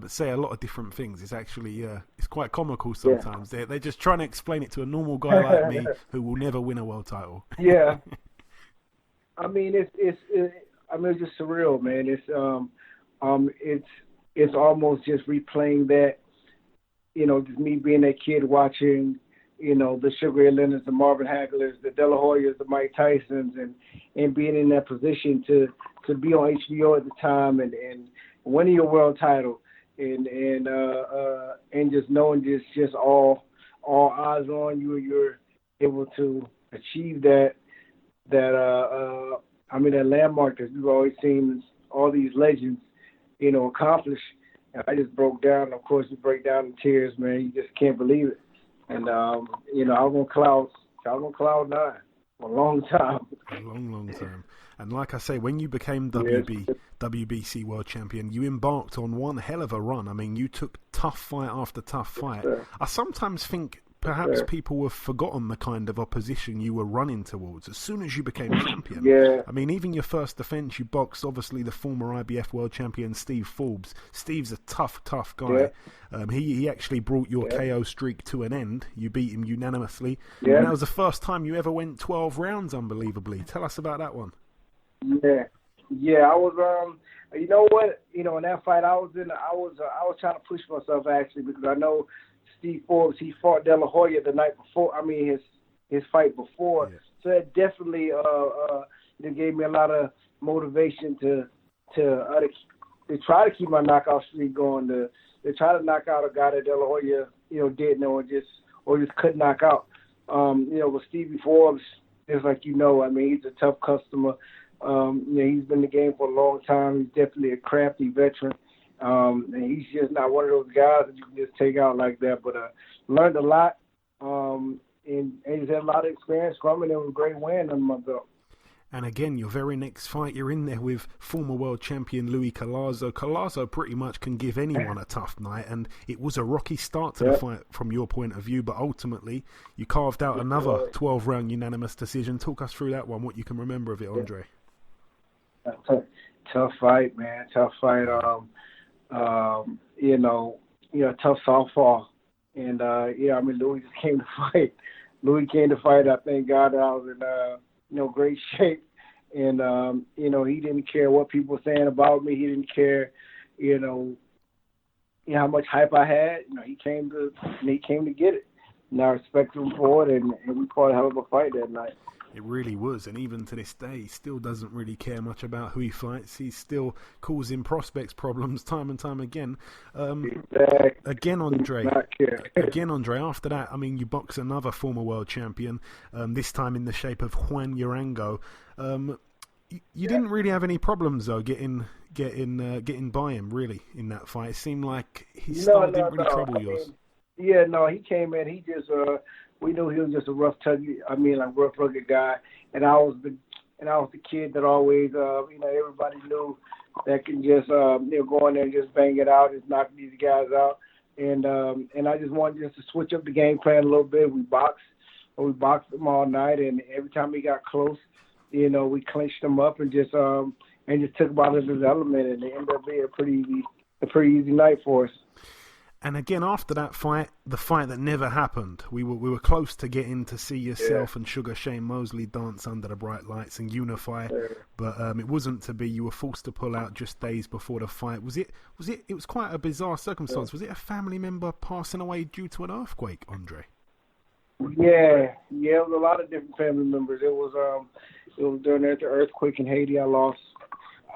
say a lot of different things. It's actually it's quite comical sometimes. Yeah. They're just trying to explain it to a normal guy like me who will never win a world title. Yeah. I mean, it's just surreal, man. It's almost just replaying that. Just me being that kid watching, the Sugar Ray Leonards, the Marvin Haglers, the De La Hoyas, the Mike Tysons, and being in that position to be on HBO at the time and winning your world title and just knowing just all eyes on you, and you're able to achieve that landmark that we've always seen all these legends, accomplish. And I just broke down. Of course, you break down in tears, man. You just can't believe it. And you know, I was on cloud nine for a long time. A long time. And like I say, when you became WBC World Champion, you embarked on one hell of a run. I mean, you took tough fight after tough fight. Yes, I sometimes think perhaps people have forgotten the kind of opposition you were running towards as soon as you became champion. Yeah. I mean, even your first defence, you boxed, obviously, the former IBF World Champion, Steve Forbes. Steve's a tough guy. Yeah. He actually brought your KO streak to an end. You beat him unanimously. Yeah. And that was the first time you ever went 12 rounds, unbelievably. Tell us about that one. Yeah, I was you know what, you know, in that fight I was trying to push myself actually, because I know Steve Forbes, he fought De La Hoya the night before, I mean his fight before. Yeah. So that definitely it gave me a lot of motivation to try to keep my knockout streak going, to try to knock out a guy that De La Hoya, you know, didn't or just couldn't knock out. You know, with Stevie Forbes, just like you know, I mean, he's a tough customer. You know, he's been in the game for a long time. He's definitely a crafty veteran. And he's just not one of those guys that you can just take out like that. But learned a lot, and he's had a lot of experience from it. It was a great win under my belt. And again, your very next fight, you're in there with former world champion Louis Collazo. Collazo pretty much can give anyone a tough night, and it was a rocky start to the fight from your point of view, but ultimately you carved out another 12-round unanimous decision. Talk us through that one, what you can remember of it, Andre. Tough fight, man. Tough fight. You know, tough softball. And, I mean, Louis just came to fight. I thank God that I was in, great shape. And, he didn't care what people were saying about me. He didn't care, how much hype I had. You know, he came to get it. And I respect him for it, and we fought a hell of a fight that night. It really was, and even to this day, he still doesn't really care much about who he fights. He's still causing prospects problems time and time again. Exactly. Again, Andre, after that, I mean, you box another former world champion, this time in the shape of Juan Urango. You didn't really have any problems, though, getting by him, really, in that fight. It seemed like his style didn't really trouble yours. He came in, he just... we knew he was just a rough, rugged guy, and I was the kid that always, everybody knew that can just, go in there and just bang it out, just knock these guys out, and I just wanted just to switch up the game plan a little bit. We boxed him all night, and every time he got close, we clinched him up and just took him out of his element, and it ended up being a pretty easy night for us. And again, after that fight, the fight that never happened, we were close to getting to see yourself and Sugar Shane Mosley dance under the bright lights and unify, but it wasn't to be. You were forced to pull out just days before the fight. It was quite a bizarre circumstance. Was it a family member passing away due to an earthquake, Andre? Yeah, it was a lot of different family members. It was during the earthquake in Haiti. I lost,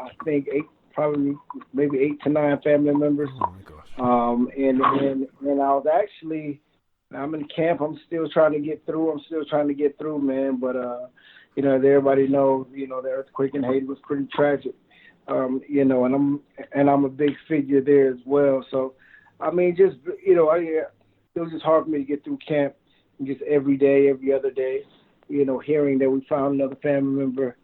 I think, maybe 8 to 9 family members. Oh my gosh. And I was actually, I'm in camp. I'm still trying to get through. Man. But as everybody knows, the earthquake in Haiti was pretty tragic. And I'm a big figure there as well. So, I mean, just it was just hard for me to get through camp. Just every day, every other day, hearing that we found another family member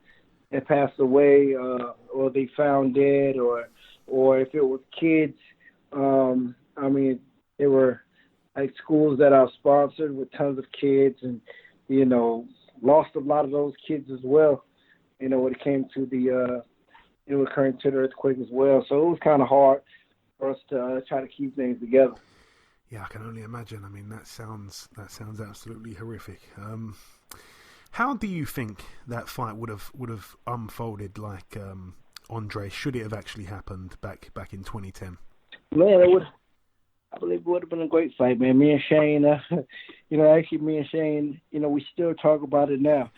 that passed away, or they found dead, or if it was kids. There were like schools that I sponsored with tons of kids, and lost a lot of those kids as well. When it came to the occurring to the earthquake as well. So it was kind of hard for us to try to keep things together. Yeah, I can only imagine. I mean, that sounds absolutely horrific. How do you think that fight would have unfolded? Like Andre, should it have actually happened back in 2010? Man, I believe it would have been a great fight, man. Me and Shane, me and Shane, we still talk about it now.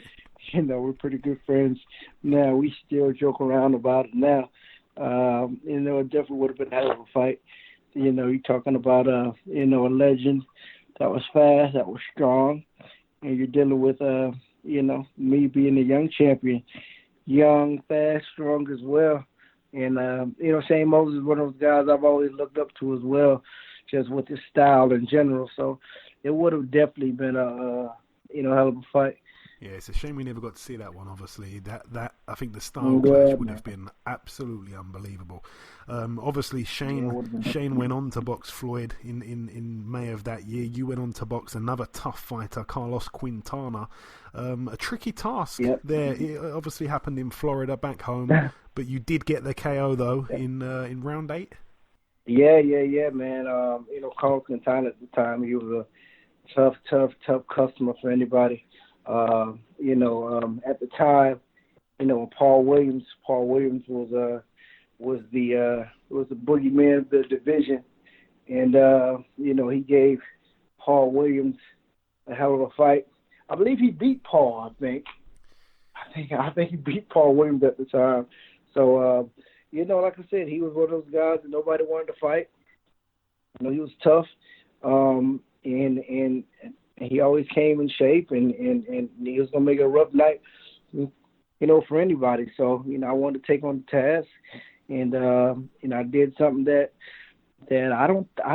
We're pretty good friends now. We still joke around about it now. It definitely would have been a hell of a fight. You're talking about a legend that was fast, that was strong, and you're dealing with me being a young champion, young, fast, strong as well. And, Shane Moses is one of those guys I've always looked up to as well, just with his style in general. So, it would have definitely been a hell of a fight. Yeah, it's a shame we never got to see that one. Obviously, that I think the style clash would have been absolutely unbelievable. Obviously, Shane went on to box Floyd in May of that year. You went on to box another tough fighter, Carlos Quintana. A tricky task there. It obviously happened in Florida, back home, but you did get the KO though in round 8. Yeah, man. Carlos Quintana at the time, he was a tough customer for anybody. At the time, Paul Williams was the boogeyman of the division, and he gave Paul Williams a hell of a fight. I believe he beat Paul. I think he beat Paul Williams at the time. So like I said, he was one of those guys that nobody wanted to fight. He was tough, and he always came in shape, and he was gonna make it a rough night, for anybody. So I wanted to take on the task, and I did something that I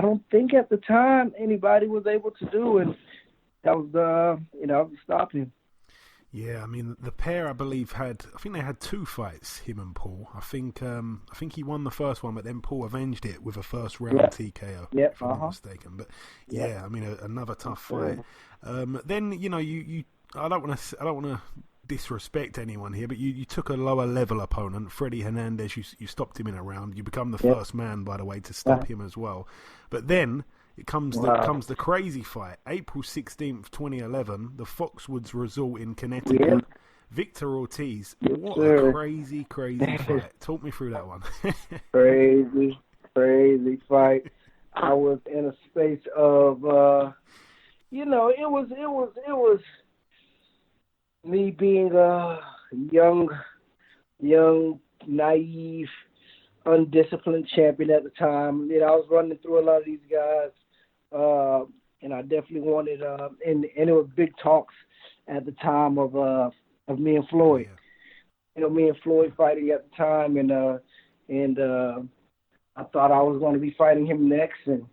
don't think at the time anybody was able to do, and that was stop him. Yeah, I mean the pair I believe they had 2 fights, him and Paul. I think he won the first one, but then Paul avenged it with a first round TKO. If I'm not mistaken. But I mean another tough fight. Then you I don't want to disrespect anyone here, but you took a lower level opponent, Freddie Hernandez. You stopped him in a round. You become the first man, by the way, to stop him as well. But then it comes the crazy fight, April 16th, 2011, the Foxwoods Resort in Connecticut. Yeah. Victor Ortiz. What a crazy fight. Talk me through that one. crazy fight. I was in a space of, it was me being a young, naive, undisciplined champion at the time. I was running through a lot of these guys, and I definitely wanted. And it was big talks at the time of me and Floyd. Yeah. Me and Floyd fighting at the time, and I thought I was going to be fighting him next, and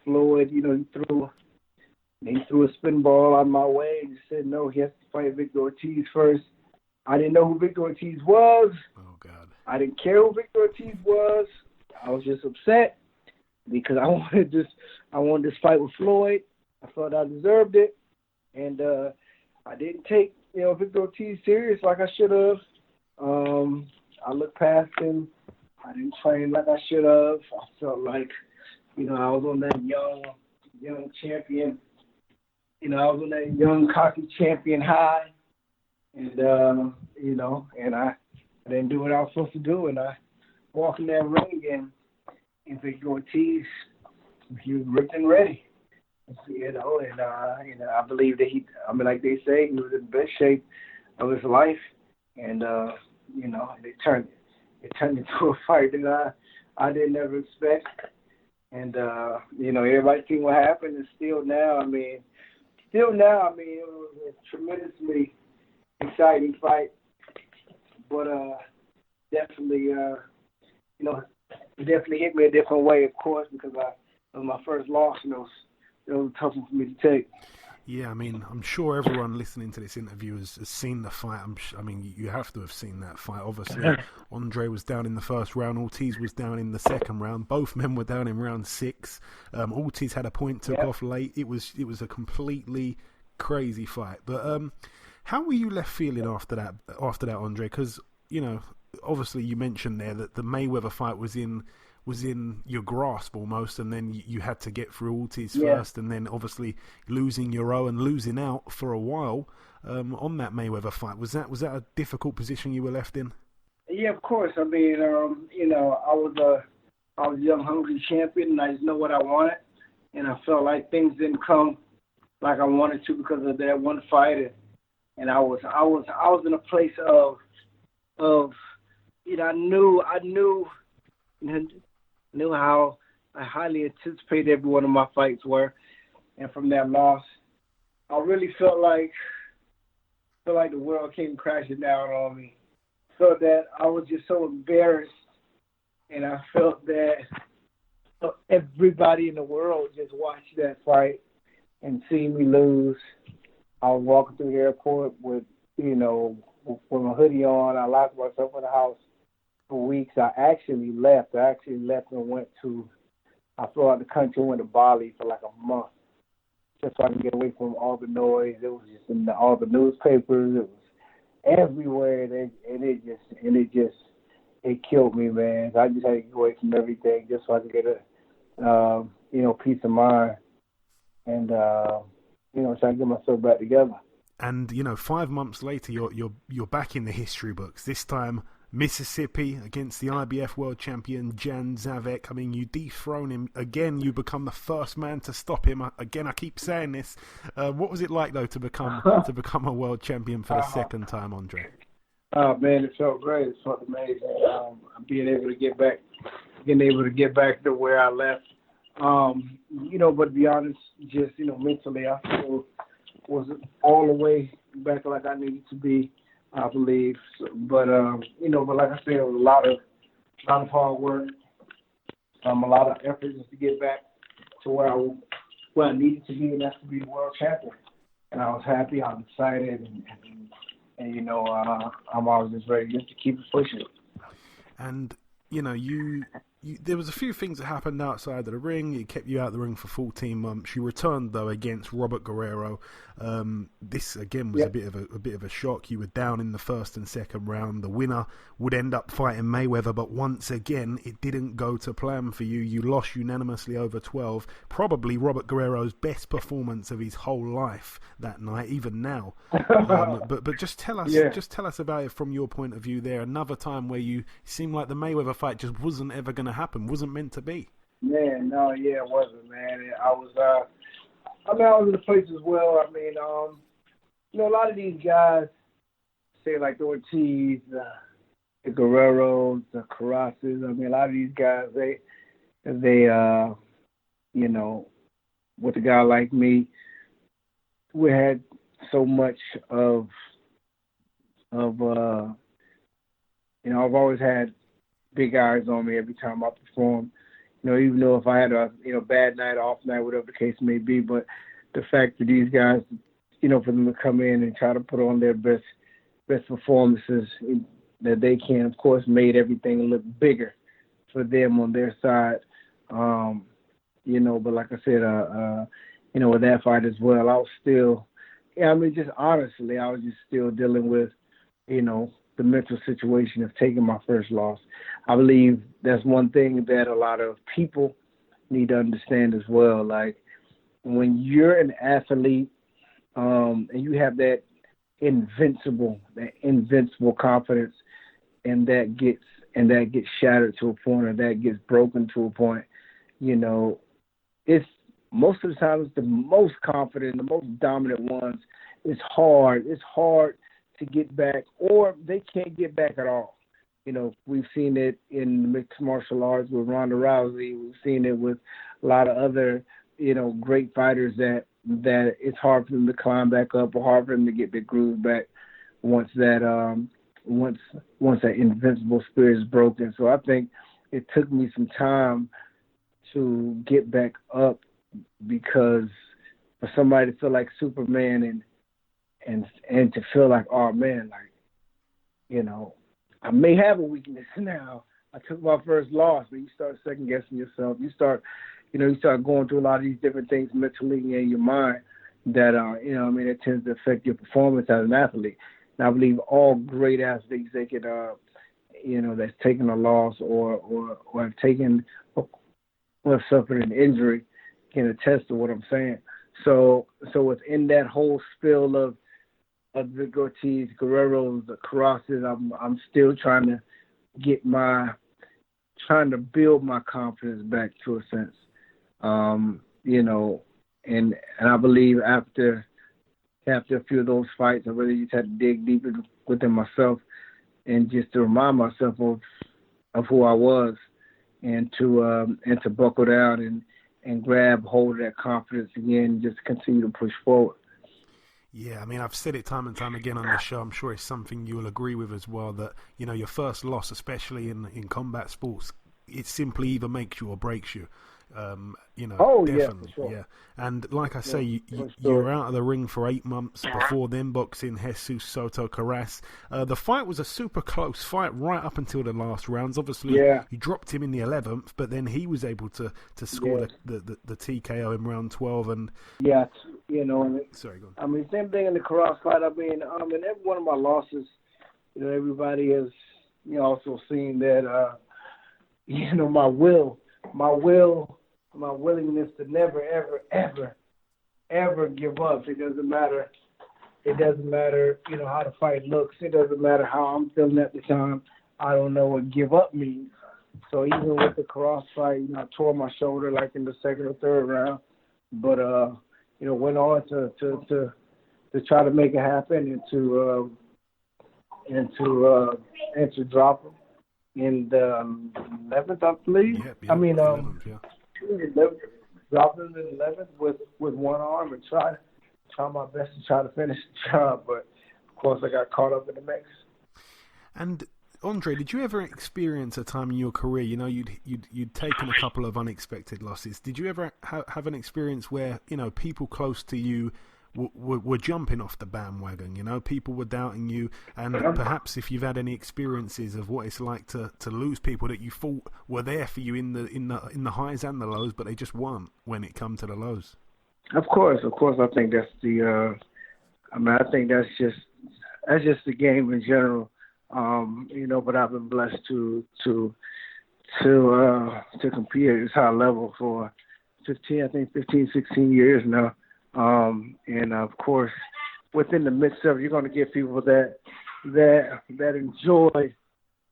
Floyd, he threw a spin ball on my way and said no, he has to fight Victor Ortiz first. I didn't know who Victor Ortiz was. Oh God. I didn't care who Victor Ortiz was. I was just upset because I wanted this fight with Floyd. I thought I deserved it, and I didn't take Victor Ortiz serious like I should have. I looked past him. I didn't train like I should have. I felt like I was on that young champion. I was on that young cocky champion high, and and I didn't do what I was supposed to do, and I walked in that ring, and Victor Ortiz, he was ripped and ready, and I believe that like they say, he was in the best shape of his life, and it turned into a fight that I didn't ever expect, and everybody seen what happened, and still now, it was a tremendously exciting fight, but definitely, it definitely hit me a different way, of course, because it was my first loss, and it was a tough one for me to take. Yeah, I'm sure everyone listening to this interview has seen the fight. You have to have seen that fight. Obviously, Andre was down in the first round. Ortiz was down in the second round. Both men were down in round 6. Ortiz had a point took off late. It was a completely crazy fight. But how were you left feeling after that, Andre? Because obviously you mentioned there that the Mayweather fight was in your grasp almost, and then you had to get through Ortiz first, and then obviously losing your own and losing out for a while on that Mayweather fight. Was that a difficult position you were left in? Yeah, of course. I was a young, hungry champion, and I just know what I wanted, and I felt like things didn't come like I wanted to because of that one fight, and I was in a place of I knew how I highly anticipated every one of my fights were, and from that loss, I really felt like the world came crashing down on me. So that I was just so embarrassed, and I felt that everybody in the world just watched that fight, and seeing me lose. I was walking through the airport with my hoodie on. I locked myself in the house for weeks. I actually left. And went to, I flew out the country, went to Bali for like a month, just so I can get away from all the noise. It was just in all the newspapers. It was everywhere, it killed me, man. I just had to get away from everything just so I could get a peace of mind and try to get myself back together. And 5 months later, you're back in the history books. This time, Mississippi against the IBF World Champion Jan Zavek. I mean, you dethrone him again. You become the first man to stop him. Again, I keep saying this. What was it like though to become a world champion for the second time, Andre? Oh man, it felt great. It felt amazing. Being able to get back to where I left. But to be honest, just mentally, I still wasn't all the way back like I needed to be, I believe. But like I said, it was a lot of hard work, a lot of effort just to get back to where I needed to be, and that's to be the world champion. And I was happy, I was excited, and I'm always just ready just to keep it pushing. And you there was a few things that happened outside of the ring. It kept you out of the ring for 14 months. You returned though against Robert Guerrero. This again was a bit of a shock. You were down in the first and second round. The winner would end up fighting Mayweather, but once again it didn't go to plan for you. You lost unanimously over 12. Probably Robert Guerrero's best performance of his whole life that night, even now. But just tell us about it from your point of view. There, another time where you seemed like the Mayweather fight just wasn't ever going to happen, wasn't meant to be. Man, no, yeah, it wasn't, man. I was in a place as well. I mean, a lot of these guys, say like the Ortiz, the Guerreros, the Carrasses. I mean, a lot of these guys, they, with a guy like me, we had so much of I've always had big eyes on me every time I perform. Even though if I had a bad night, off night, whatever the case may be, but the fact that these guys, for them to come in and try to put on their best performances that they can, of course, made everything look bigger for them on their side. But like I said, with that fight as well, I was still, just honestly, I was just still dealing with, the mental situation of taking my first loss. I believe that's one thing that a lot of people need to understand as well. Like when you're an athlete and you have that invincible confidence, and that gets shattered to a point, or that gets broken to a point, it's most of the time it's the most confident, the most dominant ones. It's hard to get back, or they can't get back at all. We've seen it in mixed martial arts with Ronda Rousey. We've seen it with a lot of other, great fighters that it's hard for them to climb back up, or hard for them to get their groove back once that invincible spirit is broken. So I think it took me some time to get back up, because for somebody to feel like Superman and to feel like, oh man, I may have a weakness now. I took my first loss, but you start second guessing yourself. You start going through a lot of these different things mentally in your mind that it tends to affect your performance as an athlete. And I believe all great athletes, they could, that's taken a loss or have taken or have suffered an injury, can attest to what I'm saying. So within that whole spill of the Ortiz, Guerreros, the Carrasses, I'm still trying to build my confidence back to a sense. And I believe after a few of those fights, I really just had to dig deeper within myself and just to remind myself of who I was, and to buckle down and grab hold of that confidence again and just continue to push forward. Yeah, I mean, I've said it time and time again on the show. I'm sure it's something you'll agree with as well, that, your first loss, especially in combat sports, it simply either makes you or breaks you. Oh, definitely, yeah, for sure. yeah. And like I say, you for were sure. out of the ring for 8 months before then boxing Jesus Soto Carras. The fight was a super close fight right up until the last rounds. Obviously, Yeah. you dropped him in the 11th, but then he was able to score Yes. the TKO in round 12. And Yeah, and sorry, go on. I mean, same thing in the Carras fight. I mean, in every one of my losses, everybody has, also seen that, my willingness to never, ever, ever, ever give up. It doesn't matter. It doesn't matter, how the fight looks. It doesn't matter how I'm feeling at the time. I don't know what give up means. So even with the Carras fight, I tore my shoulder like in the second or third round, but went on to try to make it happen and to drop him in the 11th, I believe. Yep, 11th, yeah. 11th, dropped him in the 11th with one arm and try my best to try to finish the job, but of course I got caught up in the mix. And Andre, did you ever experience a time in your career, you'd taken a couple of unexpected losses? Did you ever have an experience where, people close to you were jumping off the bandwagon, people were doubting you, and perhaps if you've had any experiences of what it's like to lose people that you thought were there for you in the highs and the lows, but they just weren't when it come to the lows? Of course, I think that's I think that's just the game in general. But I've been blessed to compete at this high level for 15, 16 years now. And of course, within the midst of it, you're going to get people that enjoy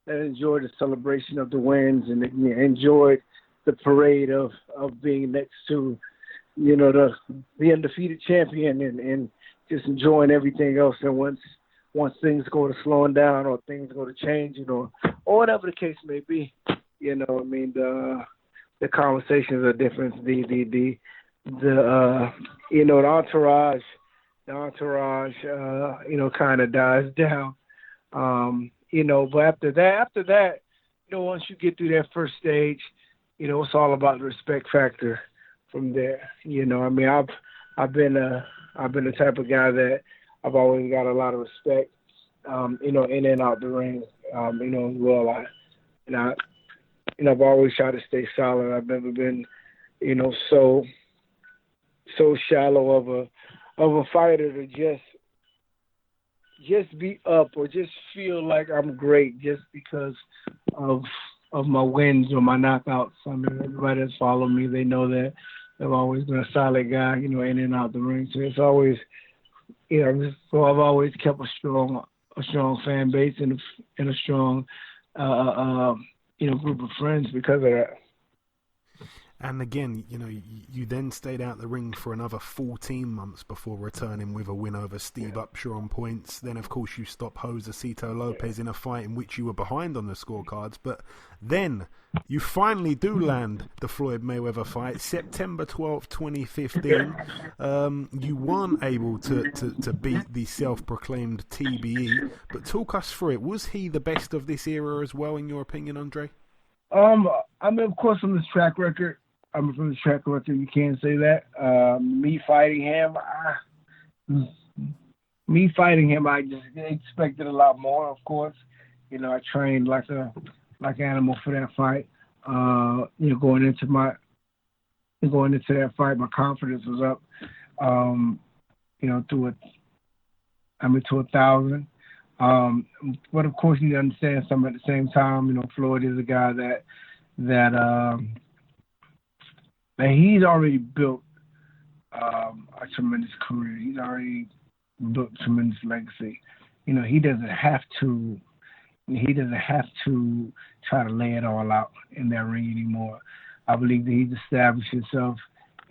the celebration of the wins and enjoy the parade of being next to, the undefeated champion and just enjoying everything else. And once things go to slowing down or things go to changing or whatever the case may be, the conversations are different. The entourage, kind of dies down. But after that, once you get through that first stage, it's all about the respect factor from there. I've been the type of guy that I've always got a lot of respect, in and out the ring, as well. I've always tried to stay solid. I've never been, so shallow of a fighter to just be up or just feel like I'm great just because of my wins or my knockouts. I mean, everybody that's followed me, they know that I've always been a solid guy, in and out the ring. So it's always, so I've always kept a strong fan base and a strong, group of friends because of that. And again, you then stayed out the ring for another 14 months before returning with a win over Steve Upshaw on points. Then, of course, you stopped Josecito Lopez in a fight in which you were behind on the scorecards. But then you finally do land the Floyd Mayweather fight, September 12th, 2015. You weren't able to beat the self-proclaimed TBE. But talk us through it. Was he the best of this era as well, in your opinion, Andre? Of course, from this track record, you can't say that. Me fighting him, I just expected a lot more, of course. I trained like an animal for that fight. Going into that fight, my confidence was up, to 1,000. But of course, you need to understand something at the same time. Floyd is a guy that he's already built a tremendous career. He's already built tremendous legacy. He doesn't have to try to lay it all out in that ring anymore. I believe that he's established himself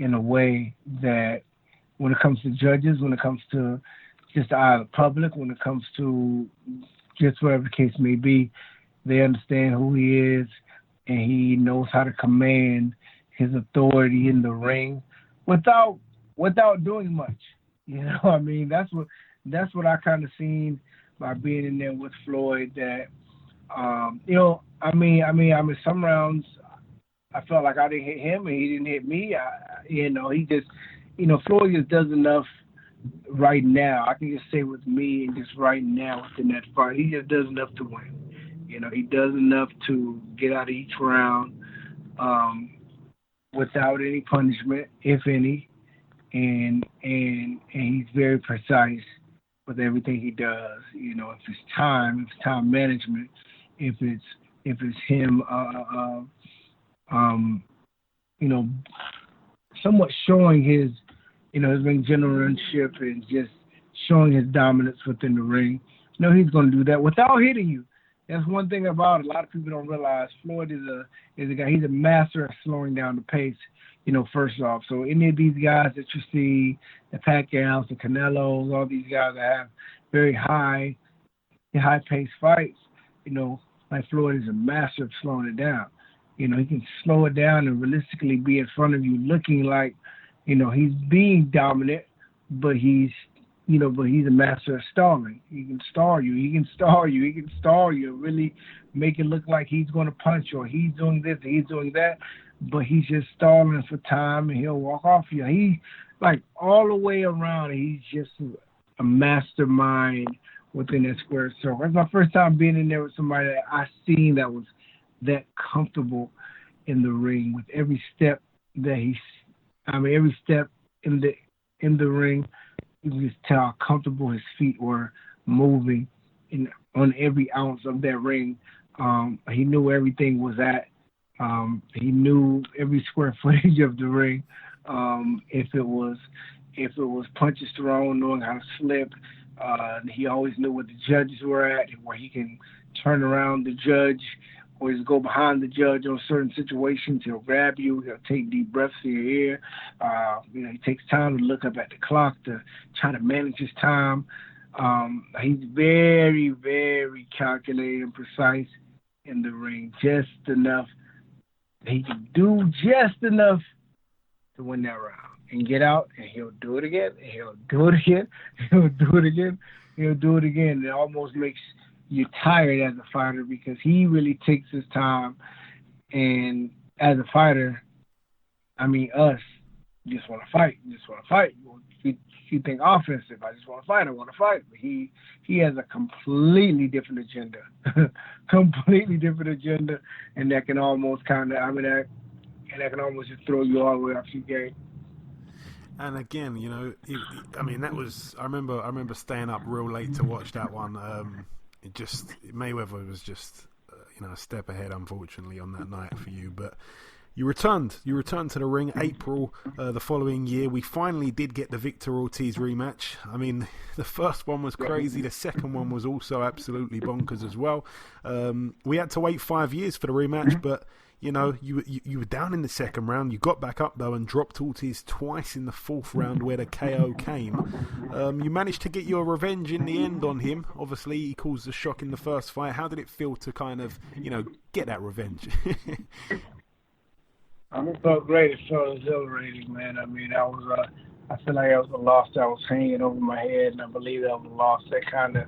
in a way that when it comes to judges, when it comes to just the eye of the public, when it comes to just whatever the case may be, they understand who he is, and he knows how to command his authority in the ring without doing much. That's what I kind of seen by being in there with Floyd. That in some rounds I felt like I didn't hit him and he didn't hit me. He just, Floyd just does enough right now. I can just say with me and just right now within that fight, he just does enough to win. He does enough to get out of each round without any punishment, if any, and he's very precise with everything he does. If it's time management, if it's him, somewhat showing his, his ring generalship and just showing his dominance within the ring. He's going to do that without hitting you. That's one thing about it. A lot of people don't realize Floyd is a guy. He's a master at slowing down the pace. First off, so any of these guys that you see, the Pacquiaos, the Canelos, all these guys that have very high paced fights, like Floyd is a master of slowing it down. He can slow it down and realistically be in front of you, looking like, he's being dominant, but he's a master of stalling. He can stall you. He can stall you. Really make it look like he's going to punch or he's doing this, or he's doing that, but he's just stalling for time and he'll walk off you. He, like, all the way around, he's just a mastermind within that square circle. It's my first time being in there with somebody that I seen that was that comfortable in the ring with every step that every step in the ring. You can just tell how comfortable his feet were moving on every ounce of that ring. He knew where everything was at. He knew every square footage of the ring. If it was punches thrown, knowing how to slip. He always knew where the judges were at, where he can turn around the judge or just go behind the judge on certain situations. He'll grab you. He'll take deep breaths in your ear. He takes time to look up at the clock to try to manage his time. He's very, very calculated and precise in the ring. Just enough. He can do just enough to win that round and get out, and he'll do it again, and he'll do it again, he'll do it again, he'll do it again. It almost makes you tired as a fighter because he really takes his time. And as a fighter, us just want to fight. You think offensive. I just want to fight. I want to fight. But he has a completely different agenda. And that can almost that can almost just throw you all the way off your game. And again, that was. I remember staying up real late to watch that one. Mayweather was just a step ahead, unfortunately, on that night for you. But you returned to the ring April the following year. We finally did get the Victor Ortiz rematch. The first one was crazy. The second one was also absolutely bonkers as well. We had to wait 5 years for the rematch, but you were down in the second round. You got back up though and dropped Ortiz twice in the fourth round where the KO came. You managed to get your revenge in the end on him. Obviously, he caused the shock in the first fight. How did it feel to kind of get that revenge? It felt great. It felt exhilarating, man. I feel like that was a loss that was hanging over my head, and I believe that was a loss that kind of,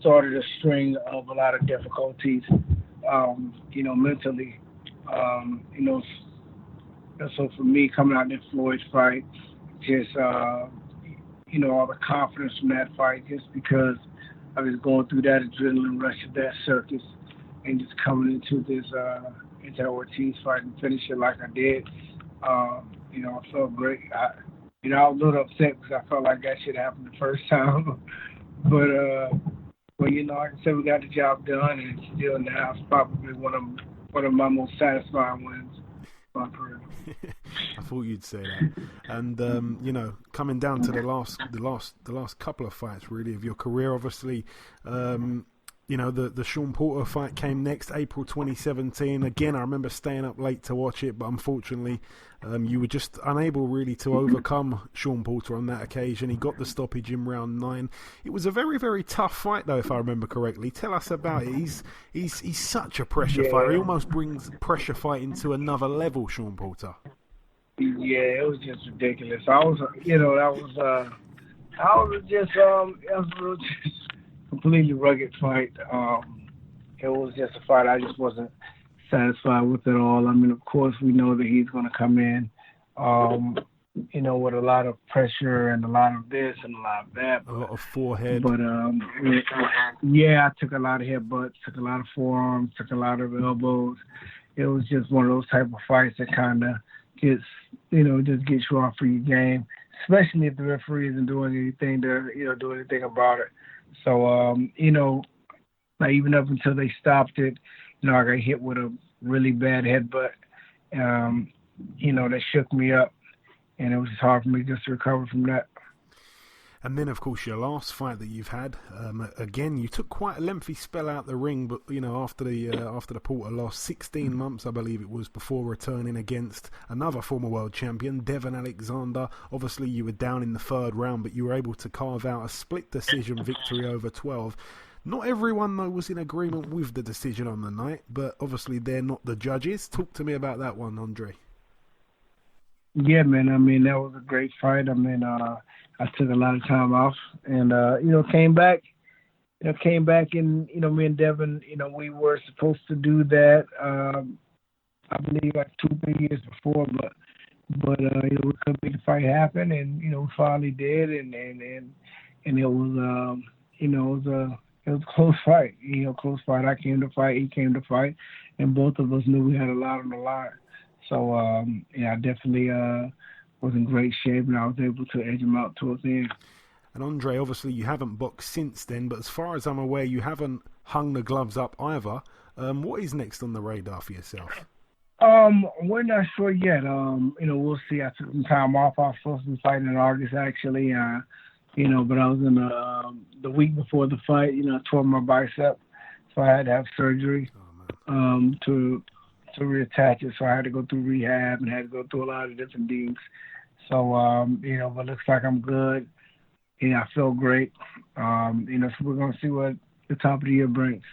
started a string of a lot of difficulties, mentally. So for me, coming out in that Floyd fight, just, all the confidence from that fight, just because I was going through that adrenaline rush of that circus, and just coming into this, into Ortiz fight and finish it like I did. I felt great. I was a little upset because I felt like that should happen the first time. but like I said, we got the job done, and it's still now it's probably one of my most satisfying wins of my career. I thought you'd say that. And coming down to the last couple of fights really of your career, obviously. The Sean Porter fight came next, April 2017. Again, I remember staying up late to watch it, but unfortunately, you were just unable really to overcome Sean Porter on that occasion. He got the stoppage in round 9. It was a very, very tough fight, though, if I remember correctly. Tell us about it. He's such a pressure fighter. He almost brings pressure fighting to another level, Sean Porter. Yeah, it was just ridiculous. That was completely rugged fight. It was just a fight I just wasn't satisfied with it all. I mean, of course, we know that he's going to come in, with a lot of pressure and a lot of this and a lot of that. A lot of forehead. But, I took a lot of headbutts, took a lot of forearms, took a lot of elbows. It was just one of those type of fights that kind of gets, just gets you off for your game, especially if the referee isn't doing anything to, do anything about it. So, like even up until they stopped it, I got hit with a really bad headbutt, that shook me up, and it was just hard for me just to recover from that. And then, of course, your last fight that you've had, again, you took quite a lengthy spell out the ring, but after the Porter loss, 16 months, I believe it was, before returning against another former world champion, Devon Alexander. Obviously, you were down in the third round, but you were able to carve out a split decision victory over 12. Not everyone, though, was in agreement with the decision on the night, but obviously they're not the judges. Talk to me about that one, Andre. Yeah, man. I mean, that was a great fight. I mean, I took a lot of time off and, came back. Came back and, me and Devin, we were supposed to do that, I believe like 2-3 years before, but we couldn't make the fight happen, and, we finally did, and it was, it was a close fight, close fight. I came to fight, he came to fight, and both of us knew we had a lot on the line. So, I definitely was in great shape, and I was able to edge him out towards the end. And Andre, obviously you haven't boxed since then, but as far as I'm aware, you haven't hung the gloves up either. What is next on the radar for yourself? We're not sure yet. We'll see. I took some time off. I was supposed to be fighting in August, actually. But I was in the week before the fight, I tore my bicep, so I had to have surgery to reattach it. So I had to go through rehab and had to go through a lot of different things. So, but looks like I'm good. I feel great. So we're going to see what the top of the year brings.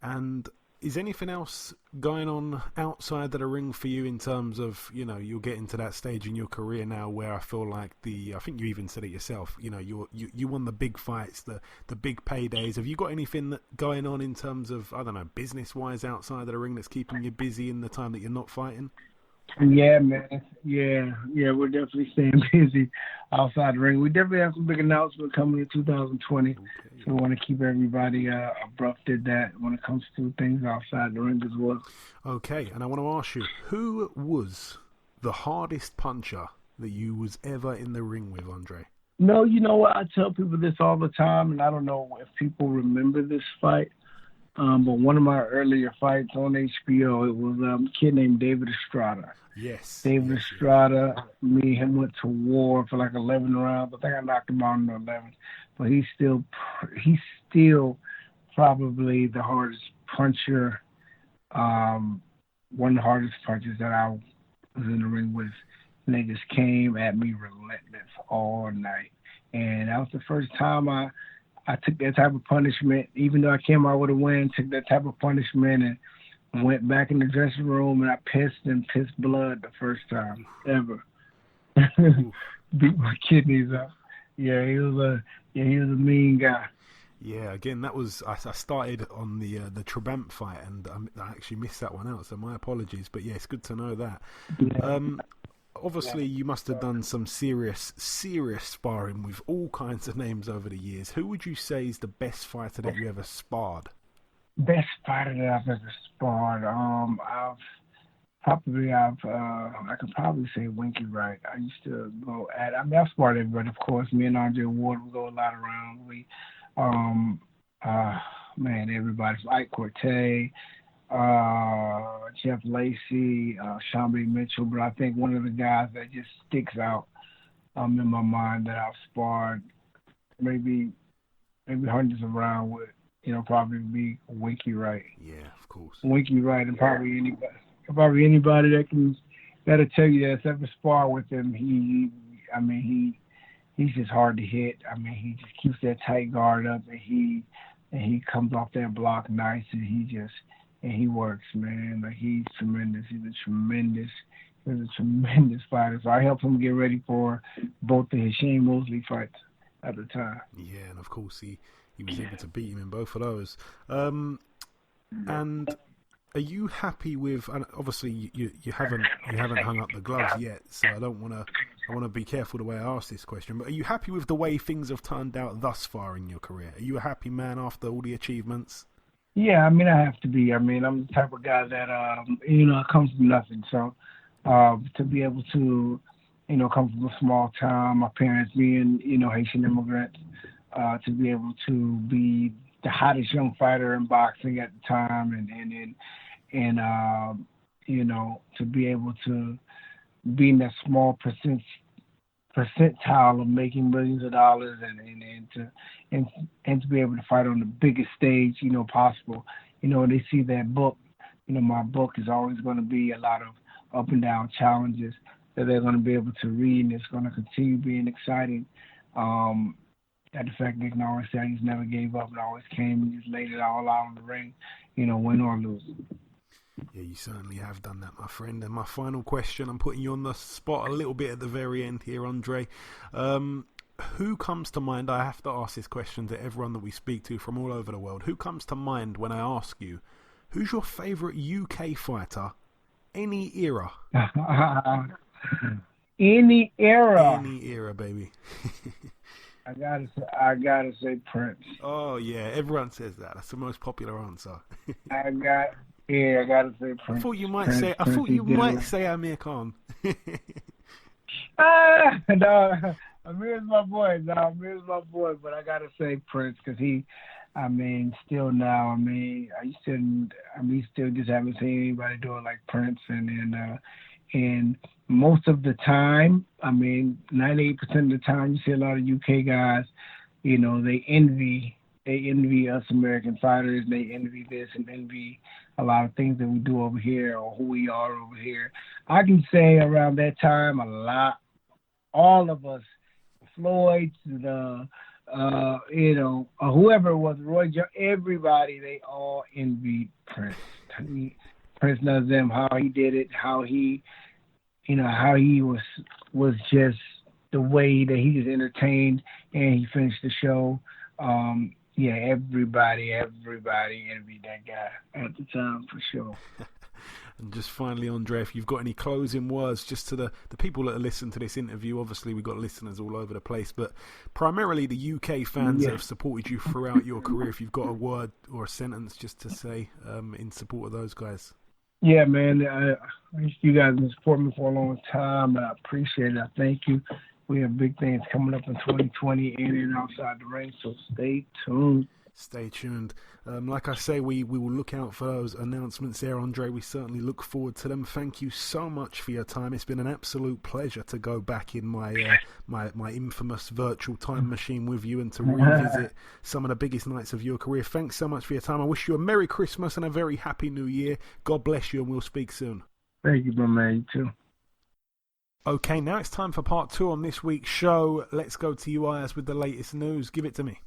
And is anything else going on outside of the ring for you in terms of, you're getting to that stage in your career now where I feel like I think you even said it yourself, you won the big fights, the big paydays. Have you got anything going on in terms of, I don't know, business-wise outside of the ring that's keeping you busy in the time that you're not fighting? Yeah, man. Yeah, we're definitely staying busy outside the ring. We definitely have some big announcements coming in 2020. Okay. So we want to keep everybody abreast of that when it comes to things outside the ring as well. Okay, and I want to ask you, who was the hardest puncher that you was ever in the ring with, Andre? No, you know what? I tell people this all the time, and I don't know if people remember this fight. But one of my earlier fights on HBO, it was a kid named David Estrada. Yes. David Estrada, me and him went to war for like 11 rounds. I think I knocked him out in the 11th. But he's still probably the hardest puncher, one of the hardest punchers that I was in the ring with. And they just came at me relentless all night. And that was the first time I took that type of punishment, even though I came out with a win, took that type of punishment and went back in the dressing room, and I pissed blood the first time ever. Beat my kidneys up. Yeah, he was a mean guy. Yeah, again, that was I started on the Trabant fight, and I actually missed that one out, so my apologies. But yeah, it's good to know that. Yeah. Obviously, you must have done some serious sparring with all kinds of names over the years. Who would you say is the best fighter that you ever sparred? Best fighter that I've ever sparred? I could probably say Winky Wright. I used to go at. I've sparred everybody, of course. Me and Andre Ward would go a lot around. Everybody. Ike Cortez. Jeff Lacey, Sean B. Mitchell, but I think one of the guys that just sticks out in my mind that I've sparred maybe hundreds of rounds with, probably be Winky Wright. Yeah, of course. Winky Wright, and probably anybody that'll tell you that's ever sparred with him. He's just hard to hit. I mean, he just keeps that tight guard up, and he comes off that block nice, and he works, man. Like, he's tremendous. He's a tremendous fighter. So I helped him get ready for both the Shane Mosley fights at the time. Yeah, and of course he was able to beat him in both of those. And Are you happy with? And obviously, you haven't hung up the gloves yet, so I want to be careful the way I ask this question. But are you happy with the way things have turned out thus far in your career? Are you a happy man after all the achievements? Yeah, I mean, I have to be. I mean, I'm the type of guy that, it comes from nothing. So to be able to, come from a small town, my parents being, Haitian immigrants, to be able to be the hottest young fighter in boxing at the time, and to be able to be in that small percentile of making millions of dollars, and to be able to fight on the biggest stage, possible. They see that book. My book is always going to be a lot of up and down challenges that they're going to be able to read, and it's going to continue being exciting. That the fact they can always say I just never gave up and always came and just laid it all out on the ring, win or lose. Yeah, you certainly have done that, my friend. And my final question, I'm putting you on the spot a little bit at the very end here, Andre. Who comes to mind? I have to ask this question to everyone that we speak to from all over the world. Who comes to mind when I ask you, who's your favourite UK fighter, any era? Any era. Any era, baby. I gotta say Prince. Oh yeah, everyone says that. That's the most popular answer. I gotta say Prince. I thought you might say Amir Khan. No, Amir's my boy. But I gotta say Prince because he still now. You still just haven't seen anybody do it like Prince, and most of the time, 98% of the time, you see a lot of UK guys, they envy us American fighters, and they envy this and envy a lot of things that we do over here or who we are over here. I can say around that time, all of us, Floyd, whoever it was, Roy Jones, everybody, they all envied Prince. Prince knows them, how he did it, how he was just the way that he was entertained and he finished the show. Everybody envied that guy at the time for sure. And just finally, Andre, if you've got any closing words just to the people that listen to this interview, obviously we've got listeners all over the place, but primarily the UK fans that have supported you throughout your career, if you've got a word or a sentence just to say in support of those guys. Yeah, man, you guys have been supporting me for a long time. I appreciate it. I thank you. We have big things coming up in 2020 in and outside the ring, so stay tuned. Stay tuned. Like I say, we will look out for those announcements there, Andre. We certainly look forward to them. Thank you so much for your time. It's been an absolute pleasure to go back in my infamous virtual time machine with you and to revisit some of the biggest nights of your career. Thanks so much for your time. I wish you a Merry Christmas and a very Happy New Year. God bless you, and we'll speak soon. Thank you, my man. You too. Okay, now it's time for part 2 on this week's show. Let's go to you, Ayaz, with the latest news. Give it to me.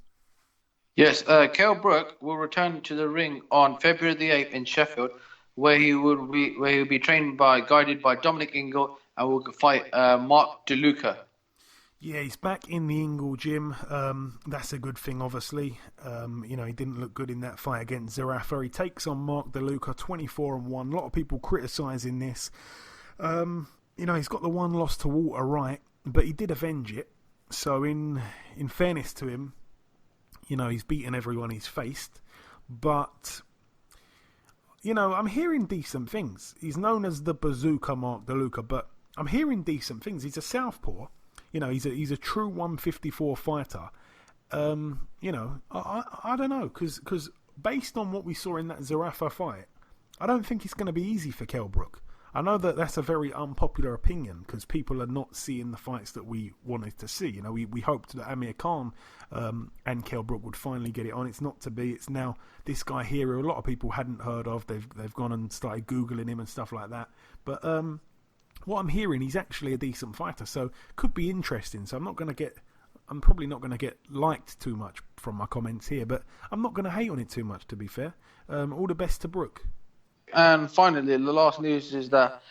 Yes, Kell Brook will return to the ring on February the 8th in Sheffield, where he will be guided by Dominic Ingle, and will fight Mark DeLuca. Yeah, he's back in the Ingle gym. That's a good thing, obviously. He didn't look good in that fight against Zerafa. He takes on Mark DeLuca, 24-1. A lot of people criticising this. He's got the one loss to Walter Wright, but he did avenge it. So in fairness to him, he's beaten everyone he's faced. But, I'm hearing decent things. He's known as the Bazooka Mark DeLuca, but I'm hearing decent things. He's a southpaw. He's a true 154 fighter. I don't know, because based on what we saw in that Zerafa fight, I don't think it's going to be easy for Kell Brook. I know that that's a very unpopular opinion because people are not seeing the fights that we wanted to see. We hoped that Amir Khan and Kell Brook would finally get it on. It's not to be. It's now this guy here who a lot of people hadn't heard of. They've gone and started Googling him and stuff like that. But what I'm hearing, he's actually a decent fighter, so could be interesting. So I'm probably not going to get liked too much from my comments here, but I'm not going to hate on it too much, to be fair. All the best to Brook. And finally, the last news is that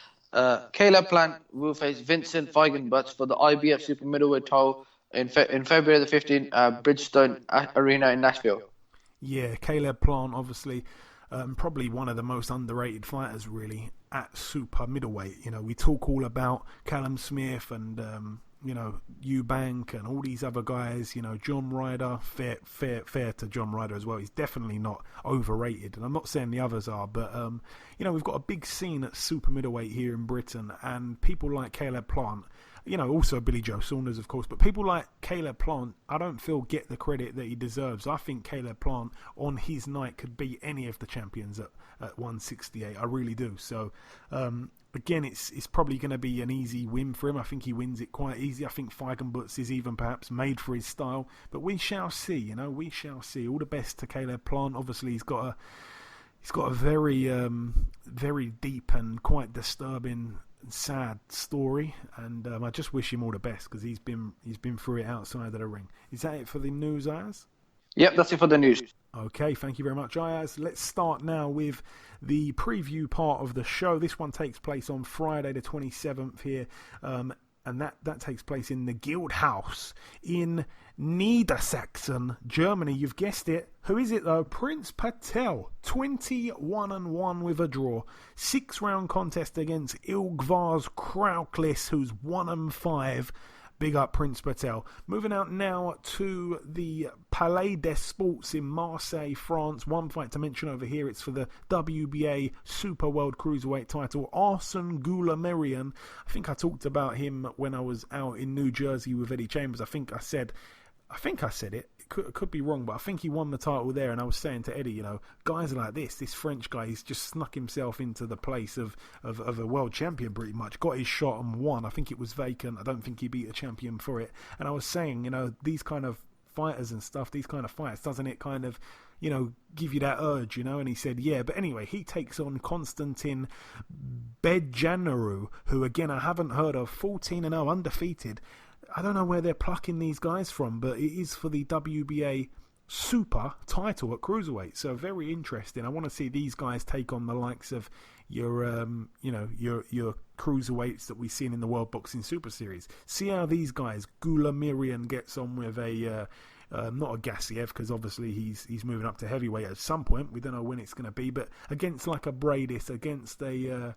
Caleb Plant will face Vincent Feigenbutz for the IBF Super Middleweight title in February the 15th at Bridgestone Arena in Nashville. Yeah, Caleb Plant, obviously, probably one of the most underrated fighters, really, at super middleweight. You know, we talk all about Callum Smith and Eubank and all these other guys. You know, John Ryder, fair to John Ryder as well. He's definitely not overrated, and I'm not saying the others are, but we've got a big scene at super middleweight here in Britain, and people like Caleb Plant. Also Billy Joe Saunders, of course, but people like Caleb Plant, I don't feel get the credit that he deserves. I think Caleb Plant, on his night, could beat any of the champions at 168. I really do. So, again, it's probably going to be an easy win for him. I think he wins it quite easy. I think Feigenbutz is even perhaps made for his style, but we shall see. We shall see. All the best to Caleb Plant. Obviously, he's got a very, very deep and quite disturbing, sad story, and I just wish him all the best, because he's been through it outside of the ring. Is that it for the news, Ayaz? Yep, that's it for the news. Okay, thank you very much, Ayaz. Let's start now with the preview part of the show. This one takes place on Friday the 27th here, and that takes place in the Guild House in Niedersachsen, Germany. You've guessed it. Who is it though? Prince Patel, 21-1 with a draw. 6-round contest against Ilgvars Krauklis, who's 1-5. Big up Prince Patel. Moving out now to the Palais des Sports in Marseille, France. One fight to mention over here. It's for the WBA Super World Cruiserweight title. Arsene Goulamirian. I think I talked about him when I was out in New Jersey with Eddie Chambers. I think I said it. It could be wrong, but I think he won the title there. And I was saying to Eddie, guys like this French guy, he's just snuck himself into the place of a world champion pretty much. Got his shot and won. I think it was vacant. I don't think he beat a champion for it. And I was saying, these kind of fighters and stuff, these kind of fights, doesn't it kind of, give you that urge, And he said, yeah. But anyway, he takes on Konstantin Bedjanaru, who, again, I haven't heard of. 14-0, undefeated. I don't know where they're plucking these guys from, but it is for the WBA Super title at Cruiserweight. So very interesting. I want to see these guys take on the likes of your cruiserweights that we've seen in the World Boxing Super Series. See how these guys, Goulamirian gets on with a not a Gassiev, because obviously he's moving up to heavyweight at some point. We don't know when it's going to be, but against like a Bradis, against a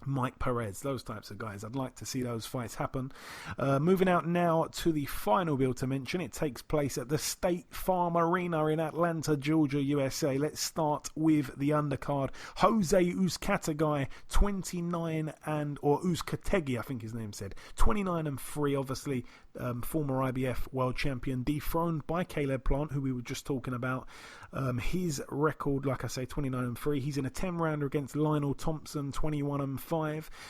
Mike Perez, those types of guys. I'd like to see those fights happen. Moving out now to the final bill to mention. It takes place at the State Farm Arena in Atlanta, Georgia, USA. Let's start with the undercard. Jose Uzcategui, 29-3, I think his name said. 29-3, obviously. Former IBF World Champion, dethroned by Caleb Plant, who we were just talking about. His record, like I say, 29-3. He's in a 10-rounder against Lionel Thompson, 21-5.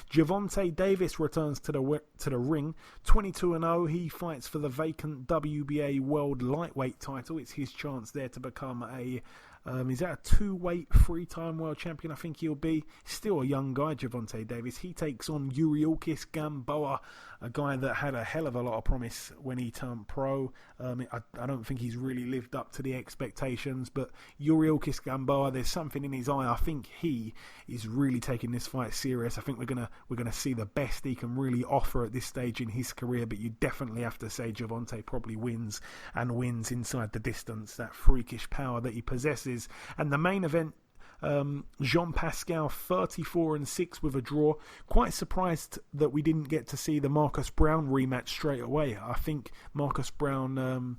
Gervonta Davis returns to the ring, 22-0. He fights for the vacant WBA World Lightweight title. It's his chance there to become is that a 2-weight 3-time world champion? I think he'll be. Still a young guy, Gervonta Davis. He takes on Yuriorkis Gamboa, a guy that had a hell of a lot of promise when he turned pro. I don't think he's really lived up to the expectations, but Yuriorkis Gamboa, there's something in his eye. I think he is really taking this fight serious. I think we're gonna see the best he can really offer at this stage in his career, but you definitely have to say Gervonta probably wins, and wins inside the distance. That freakish power that he possesses. And the main event, Jean-Pascal 34-6 with a draw. Quite surprised that we didn't get to see the Marcus Brown rematch straight away. I think Marcus Brown,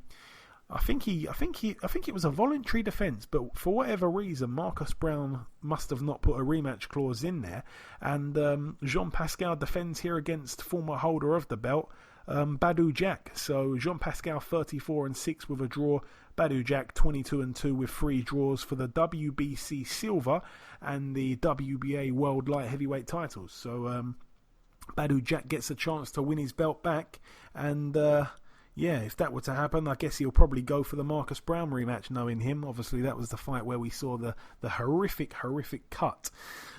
I think it was a voluntary defence, but for whatever reason, Marcus Brown must have not put a rematch clause in there. And Jean-Pascal defends here against former holder of the belt, Badou Jack. So Jean-Pascal 34-6 with a draw. Badou Jack 22-2 with 3 draws for the WBC Silver and the WBA World Light Heavyweight titles. So Badou Jack gets a chance to win his belt back, and if that were to happen, I guess he'll probably go for the Marcus Brown rematch, knowing him. Obviously, that was the fight where we saw the horrific cut.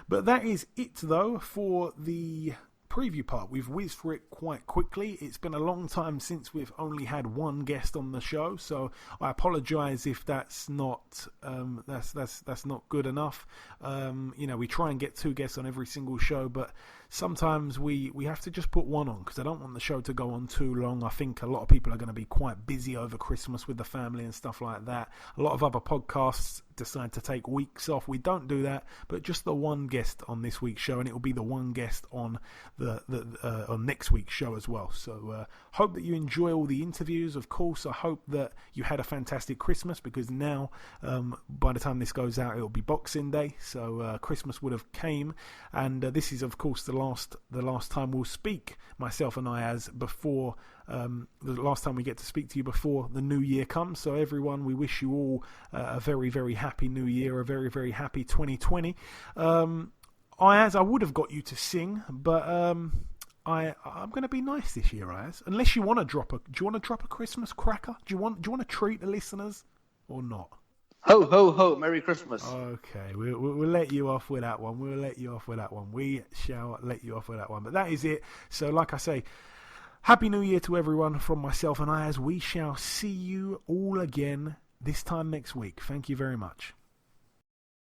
But that is it, though, for the preview part. We've whizzed through it quite quickly. It's been a long time since we've only had one guest on the show, so I apologise if that's not that's not good enough. We try and get 2 guests on every single show, but sometimes we have to just put one on, because I don't want the show to go on too long. I think a lot of people are going to be quite busy over Christmas with the family and stuff like that. A lot of other podcasts decide to take weeks off. We don't do that, but just the one guest on this week's show, and it will be the one guest on on next week's show as well. So hope that you enjoy all the interviews. Of course, I hope that you had a fantastic Christmas, because now by the time this goes out, it will be Boxing Day, so Christmas would have came, and this is of course the last time we'll speak, myself and Ayaz, before the last time we get to speak to you before the new year comes. So everyone, we wish you all a very, very happy new year, a very, very happy 2020. Ayaz, I would have got you to sing, but I'm going to be nice this year, Ayaz. Unless you want to drop a Christmas cracker? Do you want to treat the listeners or not? Ho, ho, ho, Merry Christmas. Okay, we'll let you off with that one. We shall let you off with that one. But that is it. So like I say, Happy New Year to everyone from myself and Ayaz. We shall see you all again this time next week. Thank you very much.